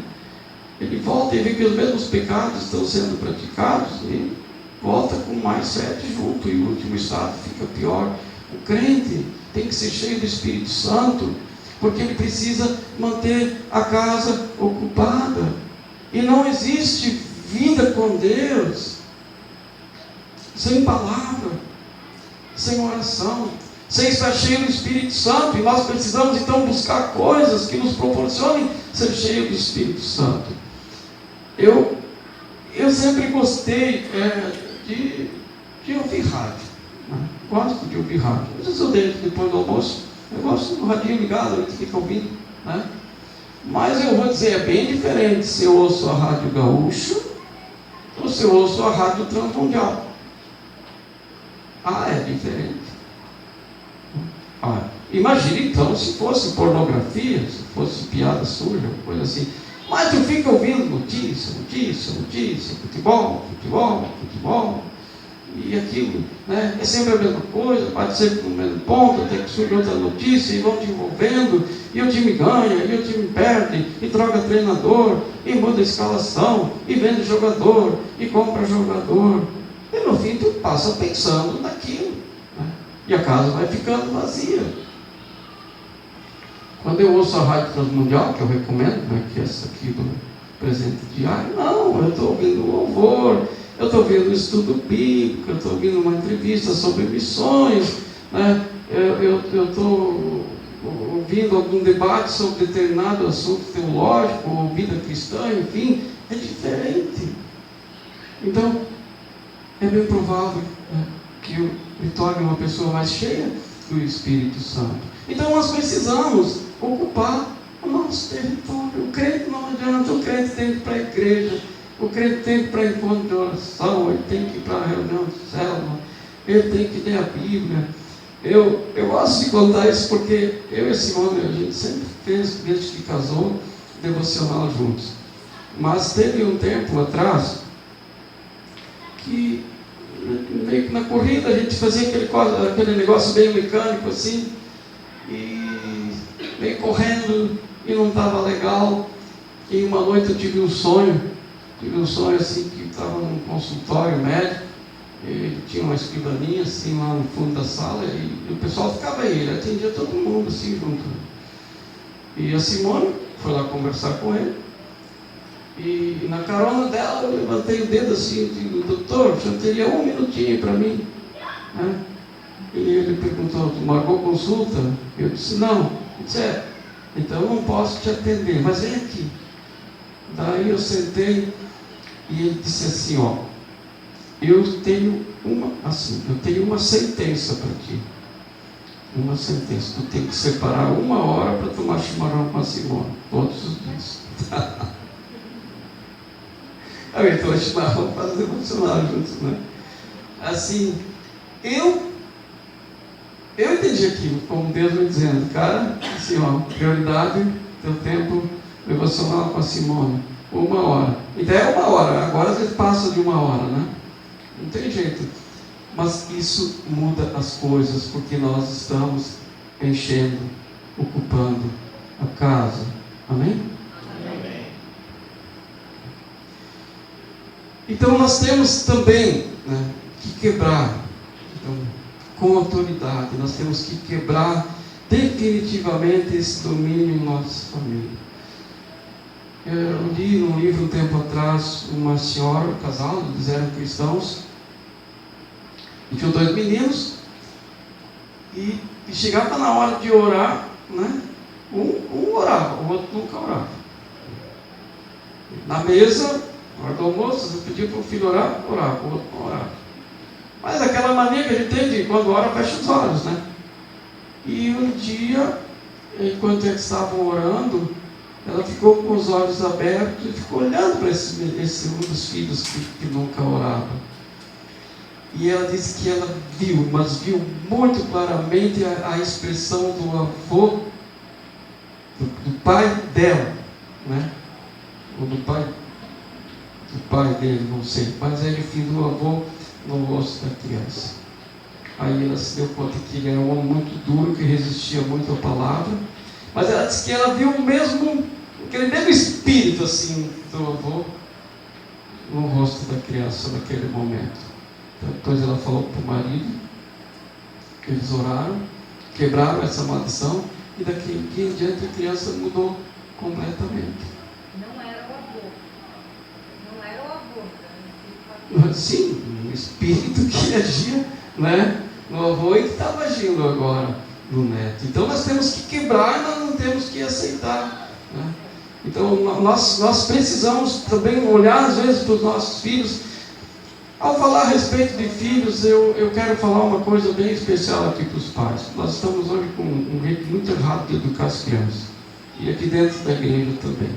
ele volta e vê que os mesmos pecados estão sendo praticados, e volta com mais 7 junto, e o último estado fica pior. O crente tem que ser cheio do Espírito Santo, porque ele precisa manter a casa ocupada. E não existe vida com Deus sem palavra, sem oração, sem estar cheio do Espírito Santo. E nós precisamos então buscar coisas que nos proporcionem ser cheio do Espírito Santo. Eu sempre gostei de ouvir rádio, né? Gosto de ouvir rádio. Às vezes eu deixo depois do almoço, eu gosto do radinho ligado, a gente fica ouvindo, né? Mas eu vou dizer, é bem diferente se eu ouço a Rádio Gaúcho ou se eu ouço a Rádio Transmundial. É diferente. Imagine então se fosse pornografia, se fosse piada suja, coisa assim. Mas tu fica ouvindo notícia, futebol, e aquilo, né? É sempre a mesma coisa, bate sempre no mesmo ponto, tem que surgir outra notícia, e vão te envolvendo, e o time ganha, e o time perde, e troca treinador, e muda a escalação, e vende jogador, e compra jogador, e no fim tu passa pensando naquilo, né? E a casa vai ficando vazia. Quando eu ouço a Rádio Transmundial, que eu recomendo, né, que é essa aqui do presente diário, não, eu estou ouvindo louvor, eu estou ouvindo um estudo bíblico, eu estou ouvindo uma entrevista sobre missões, né, eu estou ouvindo algum debate sobre determinado assunto teológico, ou vida cristã, enfim, é diferente. Então, é bem provável, né, que eu me torne uma pessoa mais cheia do Espírito Santo. Então nós precisamos ocupar o nosso território. O crente não adianta, o crente tem que ir para a igreja, o crente tem que ir para encontro de oração, ele tem que ir para a reunião de célula, ele tem que ler a Bíblia. Eu gosto de contar isso porque eu e a Simone, a gente sempre fez, desde que casou, devocional juntos. Mas teve um tempo atrás que meio que na corrida a gente fazia aquele negócio bem mecânico assim, e meio correndo, e não estava legal. E uma noite eu tive um sonho assim, que estava num consultório médico, e tinha uma escrivaninha assim lá no fundo da sala, e o pessoal ficava aí, ele atendia todo mundo assim junto. E a Simone foi lá conversar com ele, e na carona dela eu levantei o dedo assim, e digo: doutor, o senhor teria um minutinho para mim, né? E ele perguntou: tu marcou consulta? Eu disse: não. Ele disse: então eu não posso te atender, mas vem aqui. Daí eu sentei e ele disse assim: eu tenho uma sentença para ti. Uma sentença. Tu tem que separar 1 hora para tomar chimarrão com a Simone, todos os dias. Aí eu tomei chimarrão para fazer devocional juntos, né? Assim, eu entendi aquilo como Deus me dizendo: cara, assim, prioridade, teu tempo devocional com a Simone, 1 hora. Então é 1 hora, agora às vezes passa de 1 hora, né? Não tem jeito. Mas isso muda as coisas, porque nós estamos enchendo, ocupando a casa. Amém? Amém. Então nós temos também, né, que quebrar. Então, com autoridade, nós temos que quebrar definitivamente esse domínio em nossa família. Eu li num livro um tempo atrás, uma senhora, um casal, eles eram cristãos, e tinham 2 meninos, e chegava na hora de orar, né? Um orava, o outro nunca orava. Na mesa, na hora do almoço, você pedia para o filho orar, orava, o outro não orava. Mas aquela mania que a gente tem de quando ora, fecha os olhos, né? E um dia, enquanto eles estavam orando, ela ficou com os olhos abertos e ficou olhando para esse um dos filhos que nunca orava. E ela disse que ela viu, mas viu muito claramente a expressão do avô, do pai dela, né? Ou do pai dele, não sei, mas ele viu o avô no rosto da criança. Aí ela se deu conta que ele era um homem muito duro, que resistia muito à palavra, mas ela disse que ela viu aquele mesmo espírito assim do avô no rosto da criança naquele momento. Depois ela falou para o marido, eles oraram, quebraram essa maldição, e daqui em diante a criança mudou completamente. Não era o avô. Sim, um espírito que agia, né, no avô e que estava agindo agora no neto. Então nós temos que quebrar e nós não temos que aceitar, né? Então nós precisamos também olhar às vezes para os nossos filhos. Ao falar a respeito de filhos, eu quero falar uma coisa bem especial aqui para os pais. Nós estamos hoje com um jeito muito errado de educar as crianças, e aqui dentro da igreja também.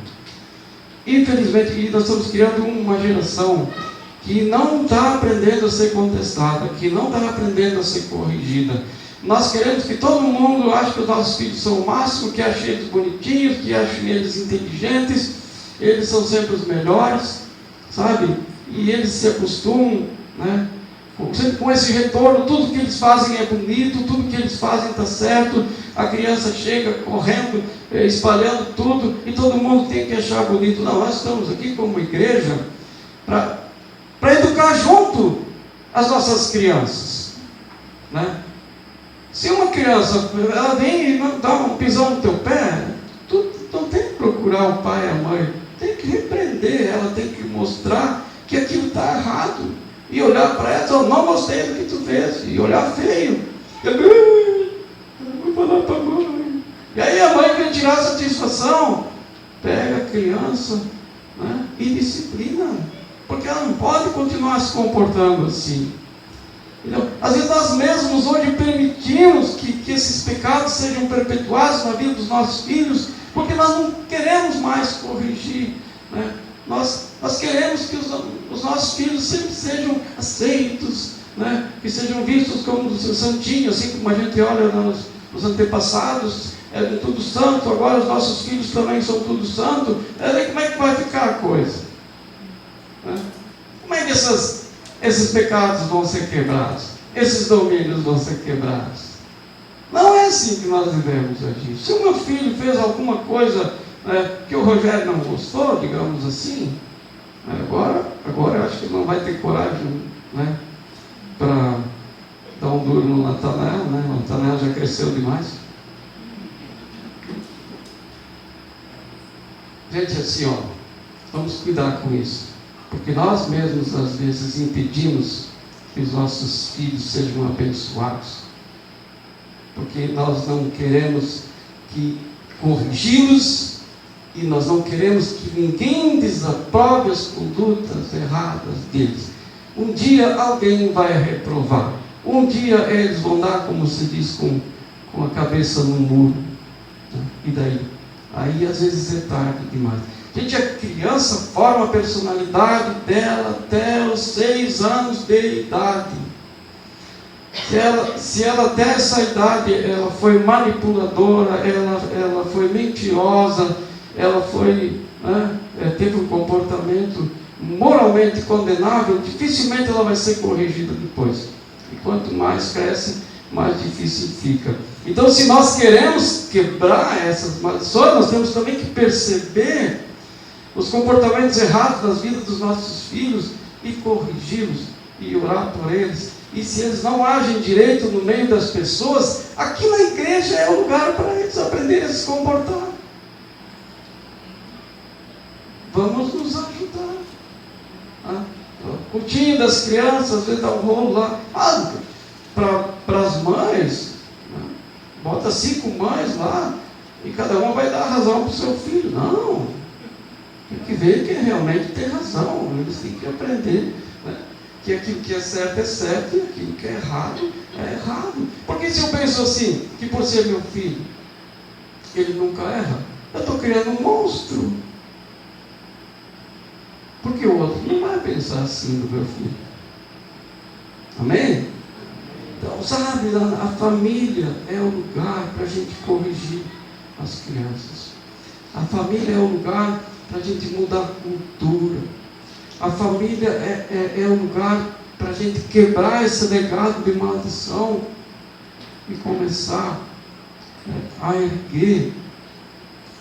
Infelizmente, nós estamos criando uma geração que não está aprendendo a ser contestada, que não está aprendendo a ser corrigida, Nós queremos que todo mundo ache que os nossos filhos são o máximo, que achem eles bonitinhos, que achem eles inteligentes, eles são sempre os melhores, sabe? E eles se acostumam, né? Sempre com esse retorno, tudo que eles fazem é bonito, tudo que eles fazem está certo, a criança chega correndo, espalhando tudo, e todo mundo tem que achar bonito. Não, nós estamos aqui como igreja para educar junto as nossas crianças, né? Se uma criança, ela vem e dá um pisão no teu pé, tu não tem que procurar o pai e a mãe, tem que repreender, ela tem que mostrar que aquilo está errado, e olhar para ela, eu não gostei do que tu fez, e olhar feio, eu vou falar para a mãe, e aí a mãe quer tirar a satisfação, pega a criança, né, e disciplina, porque ela não pode continuar se comportando assim. Entendeu? Às vezes nós mesmos hoje permitimos que esses pecados sejam perpetuados na vida dos nossos filhos, porque nós não queremos mais corrigir, né? Nós queremos que os nossos filhos sempre sejam aceitos, né? Que sejam vistos como os santinhos, assim como a gente olha nos antepassados, tudo santo, agora os nossos filhos também são tudo santo. Aí como é que vai ficar a coisa? Né? Como é que esses pecados vão ser quebrados? Esses domínios vão ser quebrados? Não é assim que nós devemos agir. Se o meu filho fez alguma coisa que o Rogério não gostou, digamos assim, agora eu acho que ele não vai ter coragem, né, para dar um duro no Natanael, né? O Natanael já cresceu demais. Gente, assim, vamos cuidar com isso, porque nós mesmos às vezes impedimos que os nossos filhos sejam abençoados, porque nós não queremos corrigi-los, e nós não queremos que ninguém desaprove as condutas erradas deles. Um dia alguém vai reprovar, um dia eles vão dar, como se diz, com a cabeça no muro, né? E daí? Aí às vezes é tarde demais. Gente, a criança forma a personalidade dela até os 6 anos de idade. Se ela até essa idade ela foi manipuladora, ela foi mentirosa, ela foi, teve um comportamento moralmente condenável, dificilmente ela vai ser corrigida depois. E quanto mais cresce, mais difícil fica. Então, se nós queremos quebrar essas maldições, nós temos também que perceber os comportamentos errados das vidas dos nossos filhos e corrigi-los e orar por eles. E se eles não agem direito no meio das pessoas, aqui na igreja é o lugar para eles aprenderem a se comportar. Vamos nos ajudar. O cultinho das crianças, às vezes dá um rolo lá. Para as mães, bota 5 mães lá, e cada uma vai dar razão para o seu filho. Não, tem que ver quem realmente tem razão. Eles têm que aprender, né, que aquilo que é certo e aquilo que é errado. Porque se eu penso assim, que por ser meu filho, ele nunca erra, eu estou criando um monstro. Porque o outro não vai pensar assim do meu filho. Amém? Então, sabe, a família é o lugar para a gente corrigir as crianças. A família é o lugar para a gente mudar a cultura. A família é o lugar para a gente quebrar esse legado de maldição e começar a erguer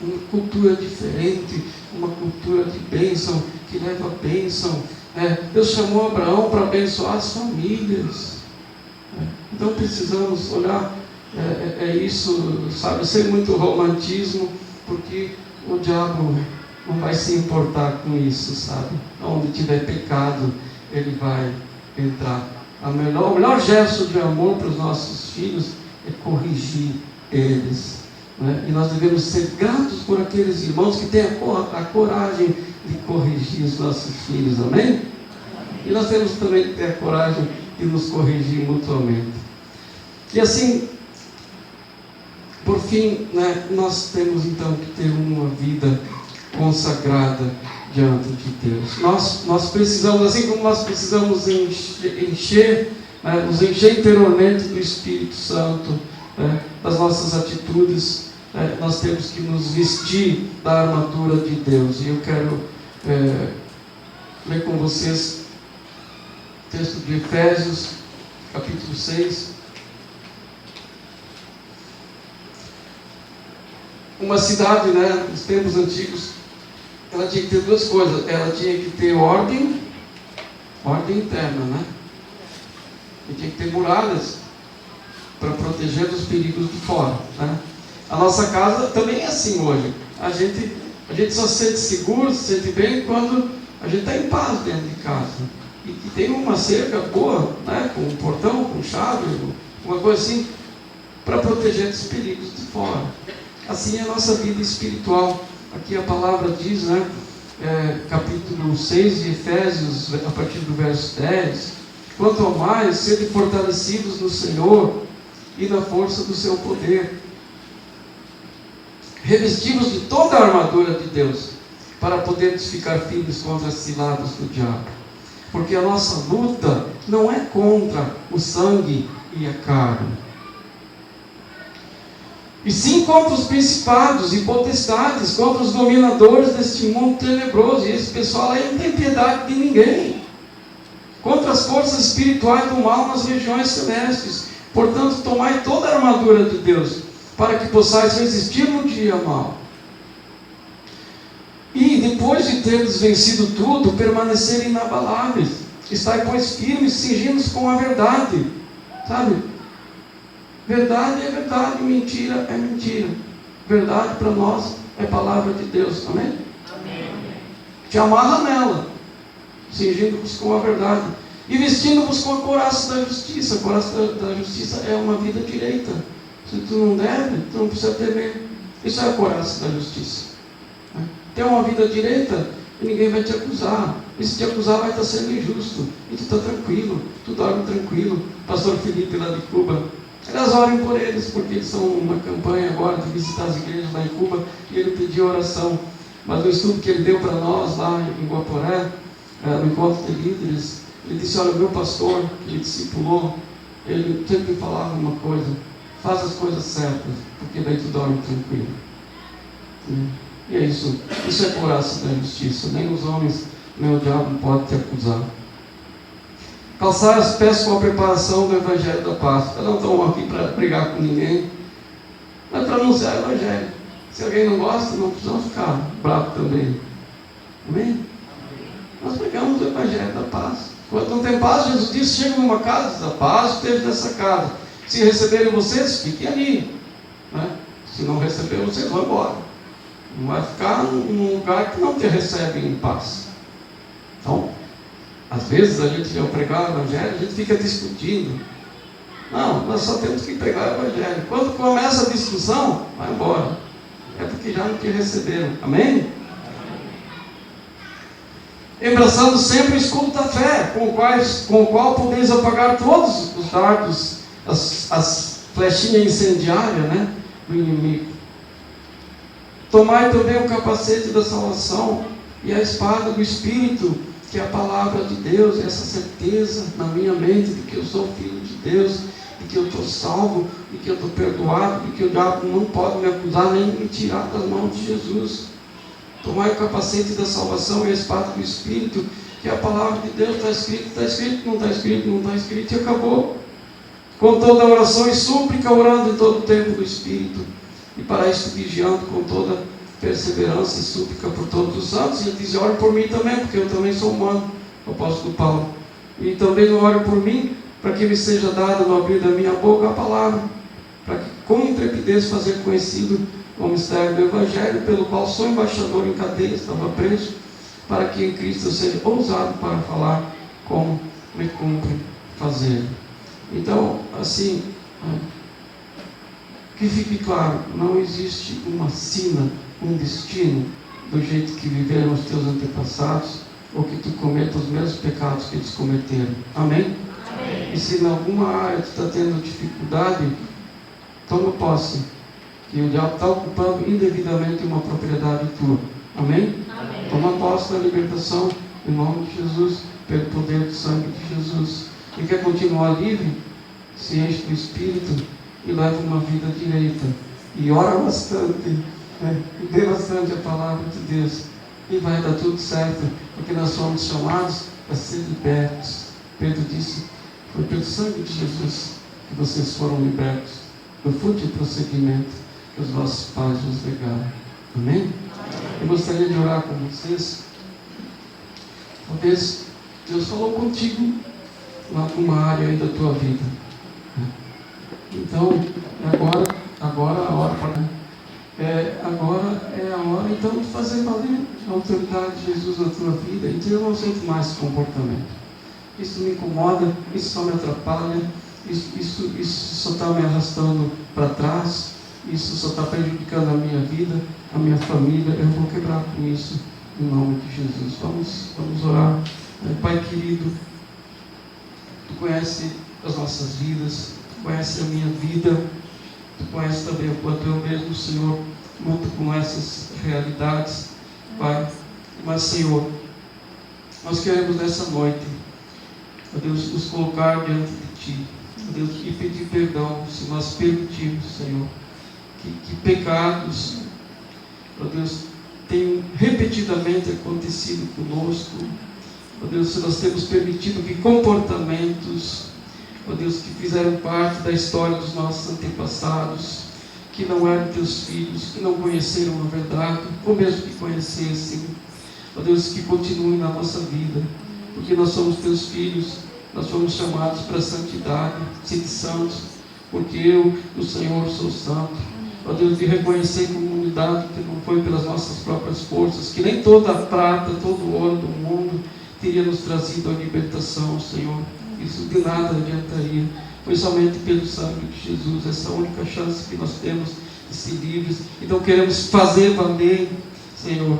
uma cultura diferente, uma cultura de bênção, que leva a bênção. Deus chamou Abraão para abençoar as famílias. Então precisamos olhar isso, sabe, sem muito romantismo, porque o diabo não vai se importar com isso, sabe? Onde tiver pecado, ele vai entrar. O melhor gesto de amor para os nossos filhos é corrigir eles, né? E nós devemos ser gratos por aqueles irmãos que têm a coragem de corrigir os nossos filhos, amém? E nós temos também que ter a coragem de nos corrigir mutuamente. E assim, por fim, né, nós temos então que ter uma vida consagrada diante de Deus. Nós precisamos, assim como nós precisamos encher né? Nos encher interiormente do Espírito Santo, né? Das nossas atitudes, né? Nós temos que nos vestir da armadura de Deus. E eu quero ler com vocês o texto de Efésios, capítulo 6. Uma cidade, né, nos tempos antigos, ela tinha que ter duas coisas. Ela tinha que ter ordem interna, né? E tinha que ter muralhas para proteger dos perigos de fora, né? A nossa casa também é assim hoje. A gente só se sente seguro, se sente bem quando a gente está em paz dentro de casa. E tem uma cerca boa, né? Com um portão, com chave, uma coisa assim, para proteger dos perigos de fora. Assim é a nossa vida espiritual. Aqui a palavra diz, né? Capítulo 6 de Efésios, a partir do verso 10: quanto ao mais, sede fortalecidos no Senhor e na força do seu poder, revestidos de toda a armadura de Deus, para podermos ficar firmes contra as ciladas do diabo. Porque a nossa luta não é contra o sangue e a carne, e sim contra os principados e potestades, contra os dominadores deste mundo tenebroso. E esse pessoal aí não tem piedade de ninguém. Contra as forças espirituais do mal nas regiões celestes. Portanto, tomai toda a armadura de Deus, para que possais resistir no dia mau. E depois de teres vencido tudo, permanecer inabaláveis. Estai, pois, firmes, cingindo-os com a verdade. Sabe? Verdade é verdade, mentira é mentira. Verdade para nós é palavra de Deus, amém? Amém. Te amarra nela, cingindo-vos com a verdade, e vestindo-vos com a couraça da justiça. A couraça da justiça é uma vida direita. Se tu não deve, tu não precisa temer. Isso é a couraça da justiça. Ter uma vida direita e ninguém vai te acusar. E se te acusar, vai estar sendo injusto. E tu está tranquilo, tu dorme tranquilo. Pastor Felipe lá de Cuba, aliás, orem por eles, porque eles são uma campanha agora de visitar as igrejas lá em Cuba, e ele pediu oração. Mas no estudo que ele deu para nós lá em Guaporé, no encontro de líderes, ele disse: olha, o meu pastor, que me discipulou, ele sempre falava uma coisa: faz as coisas certas, porque daí tu dorme tranquilo. E é isso é couraça da justiça. Nem os homens, nem o diabo pode te acusar. Calçar os pés com a preparação do Evangelho da Paz. Eu não estou aqui para brigar com ninguém, mas para anunciar o Evangelho. Se alguém não gosta, não precisa ficar bravo também. Amém? Nós pregamos o Evangelho da Paz. Quando não tem paz, Jesus disse: chega numa casa da paz, esteja nessa casa. Se receberem vocês, fiquem ali, né? Se não receberem vocês, vão embora. Não vai ficar num lugar que não te recebe em paz. Então, às vezes a gente, ao pregar o Evangelho, a gente fica discutindo. Não, nós só temos que pregar o Evangelho. Quando começa a discussão, vai embora. É porque já não te receberam. Amém? Embraçando sempre o escudo da fé, com o qual podeis apagar todos os dardos, as flechinhas incendiárias, né, do inimigo. Tomai também o capacete da salvação e a espada do Espírito, que é a palavra de Deus, essa certeza na minha mente de que eu sou filho de Deus, de que eu estou salvo, de que eu estou perdoado, de que o diabo não pode me acusar nem me tirar das mãos de Jesus. Tomai o capacete da salvação e a espada do Espírito, que é a palavra de Deus. Está escrito, não está escrito, não está escrito, e acabou. Com toda oração e súplica, orando em todo o tempo do Espírito, e para isso vigiando com toda perseverança e súplica por todos os santos. E ele diz: ore por mim também, porque eu também sou humano, o apóstolo Paulo. E também ore por mim, para que me seja dado no abrir da minha boca a palavra, para que com intrepidez fazer conhecido o mistério do Evangelho, pelo qual sou embaixador em cadeia, estava preso, para que em Cristo eu seja ousado para falar como me cumpre fazer. Então, assim, que fique claro, não existe uma sina, um destino do jeito que viveram os teus antepassados, ou que tu cometa os mesmos pecados que eles cometeram. Amém? Amém. E se em alguma área tu está tendo dificuldade, toma posse, que o diabo está ocupando indevidamente uma propriedade tua. Amém? Amém. Toma posse da libertação em nome de Jesus, pelo poder do sangue de Jesus. e quer continuar livre, se enche do Espírito e leva uma vida direita. E ora bastante, né? E dê bastante a palavra de Deus. E vai dar tudo certo, porque nós somos chamados a ser libertos. Pedro disse: foi pelo sangue de Jesus que vocês foram libertos do fútil procedimento que os vossos pais nos legaram. Amém? Eu gostaria de orar com vocês. Talvez Deus falou contigo em alguma área aí da tua vida. Então, agora a hora agora é a hora então de fazer valer a autoridade de Jesus na tua vida. Então eu não aceito mais esse comportamento. Isso me incomoda, isso só me atrapalha, isso só está me arrastando para trás, isso só está prejudicando a minha vida, a minha família. Eu vou quebrar com isso em nome de Jesus. Vamos orar. Pai querido, Tu conhece as nossas vidas, Tu conhece a minha vida, Tu conhece também o quanto eu mesmo, Senhor, luto com essas realidades, Pai. Mas, Senhor, nós queremos nessa noite, ó Deus, nos colocar diante de Ti, ó Deus, e pedir perdão se nós permitimos, Senhor, que pecados, ó Deus, tenham repetidamente acontecido conosco, ó Deus, se nós temos permitido que comportamentos, ó Deus, que fizeram parte da história dos nossos antepassados, que não eram Teus filhos, que não conheceram a verdade, ou mesmo que conhecessem, ó Deus, que continuem na nossa vida, porque nós somos Teus filhos, nós fomos chamados para a santidade, sede santos, porque eu, o Senhor, sou santo. Ó Deus, de reconhecer como unidade que não foi pelas nossas próprias forças, que nem toda a prata, todo o ouro do mundo teria nos trazido a libertação, Senhor. Isso de nada adiantaria, foi somente pelo sangue de Jesus, essa única chance que nós temos de ser livres. Então queremos fazer valer, Senhor,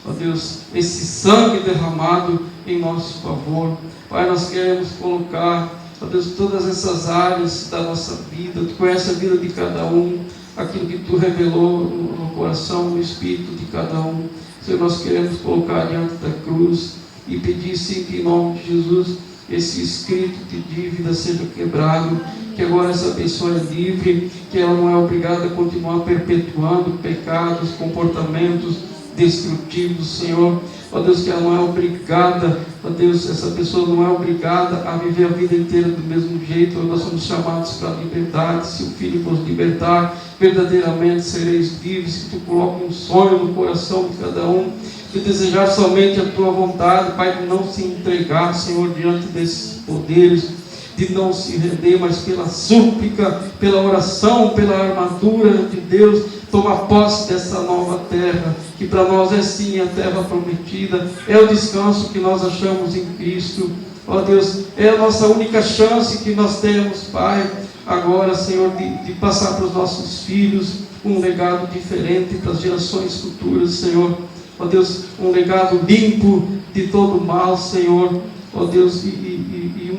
ó Deus, esse sangue derramado em nosso favor. Pai, nós queremos colocar, ó Deus, todas essas áreas da nossa vida. Tu conhece a vida de cada um, aquilo que Tu revelou no coração, no espírito de cada um. Senhor, nós queremos colocar diante da cruz e pedir, sim, que em nome de Jesus esse escrito de dívida seja quebrado, que agora essa pessoa é livre, que ela não é obrigada a continuar perpetuando pecados, comportamentos destrutivos, Senhor. Ó Deus, que ela não é obrigada, ó Deus, essa pessoa não é obrigada a viver a vida inteira do mesmo jeito. Nós somos chamados para a liberdade. Se o Filho vos libertar, verdadeiramente sereis livres. Que Tu coloca um sonho no coração de cada um, de desejar somente a Tua vontade, Pai, de não se entregar, Senhor, diante desses poderes, de não se render, mas pela súplica, pela oração, pela armadura de Deus, tomar posse dessa nova terra, que para nós é sim a terra prometida, é o descanso que nós achamos em Cristo. Ó Deus, é a nossa única chance que nós temos, Pai, agora, Senhor, de passar para os nossos filhos um legado diferente para as gerações futuras, Senhor. Ó Deus, um legado limpo de todo mal, Senhor. Ó Deus, e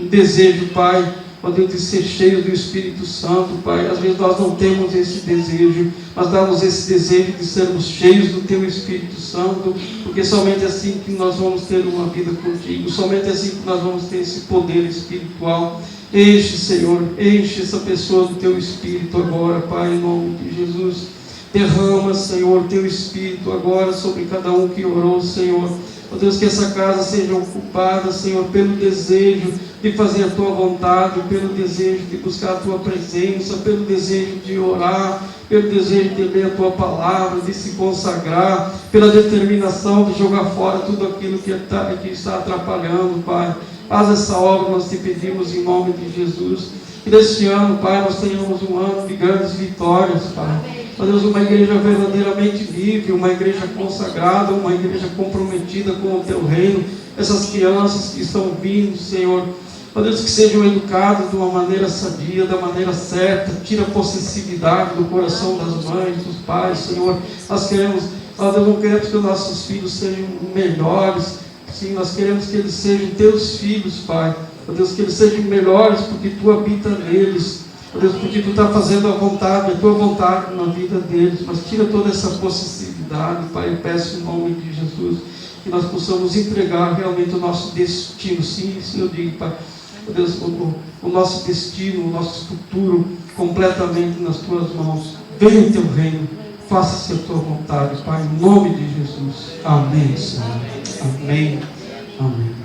um desejo, Pai, ó Deus, de ser cheio do Espírito Santo, Pai. Às vezes nós não temos esse desejo, mas dá-nos esse desejo de sermos cheios do Teu Espírito Santo, porque somente assim que nós vamos ter uma vida contigo, somente assim que nós vamos ter esse poder espiritual. Enche, Senhor, enche essa pessoa do Teu Espírito agora, Pai, em nome de Jesus. Derrama, Senhor, Teu Espírito agora sobre cada um que orou, Senhor. Ó Deus, que essa casa seja ocupada, Senhor, pelo desejo de fazer a Tua vontade, pelo desejo de buscar a Tua presença, pelo desejo de orar, pelo desejo de ler a Tua palavra, de se consagrar, pela determinação de jogar fora tudo aquilo que está atrapalhando, Pai. Faz essa obra, nós Te pedimos em nome de Jesus. Que neste ano, Pai, nós tenhamos um ano de grandes vitórias, Pai. Ó Deus, uma igreja verdadeiramente vive, uma igreja consagrada, uma igreja comprometida com o Teu reino. Essas crianças que estão vindo, Senhor, ó Deus, que sejam educadas de uma maneira sadia, da maneira certa. Tira a possessividade do coração das mães, dos pais, Senhor. Nós queremos, ó Deus, não queremos que os nossos filhos sejam melhores. Sim, nós queremos que eles sejam Teus filhos, Pai. Ó Deus, que eles sejam melhores porque Tu habita neles. Ó Deus, porque Tu está fazendo a Tua vontade na vida deles. Mas tira toda essa possessividade, Pai. Eu peço em nome de Jesus que nós possamos entregar realmente o nosso destino. Sim, eu digo, Pai. ó Deus, o nosso destino, o nosso futuro completamente nas tuas mãos. Venha o teu reino, faça-se a tua vontade, Pai, em nome de Jesus. Amém, Senhor. Amém. Amém.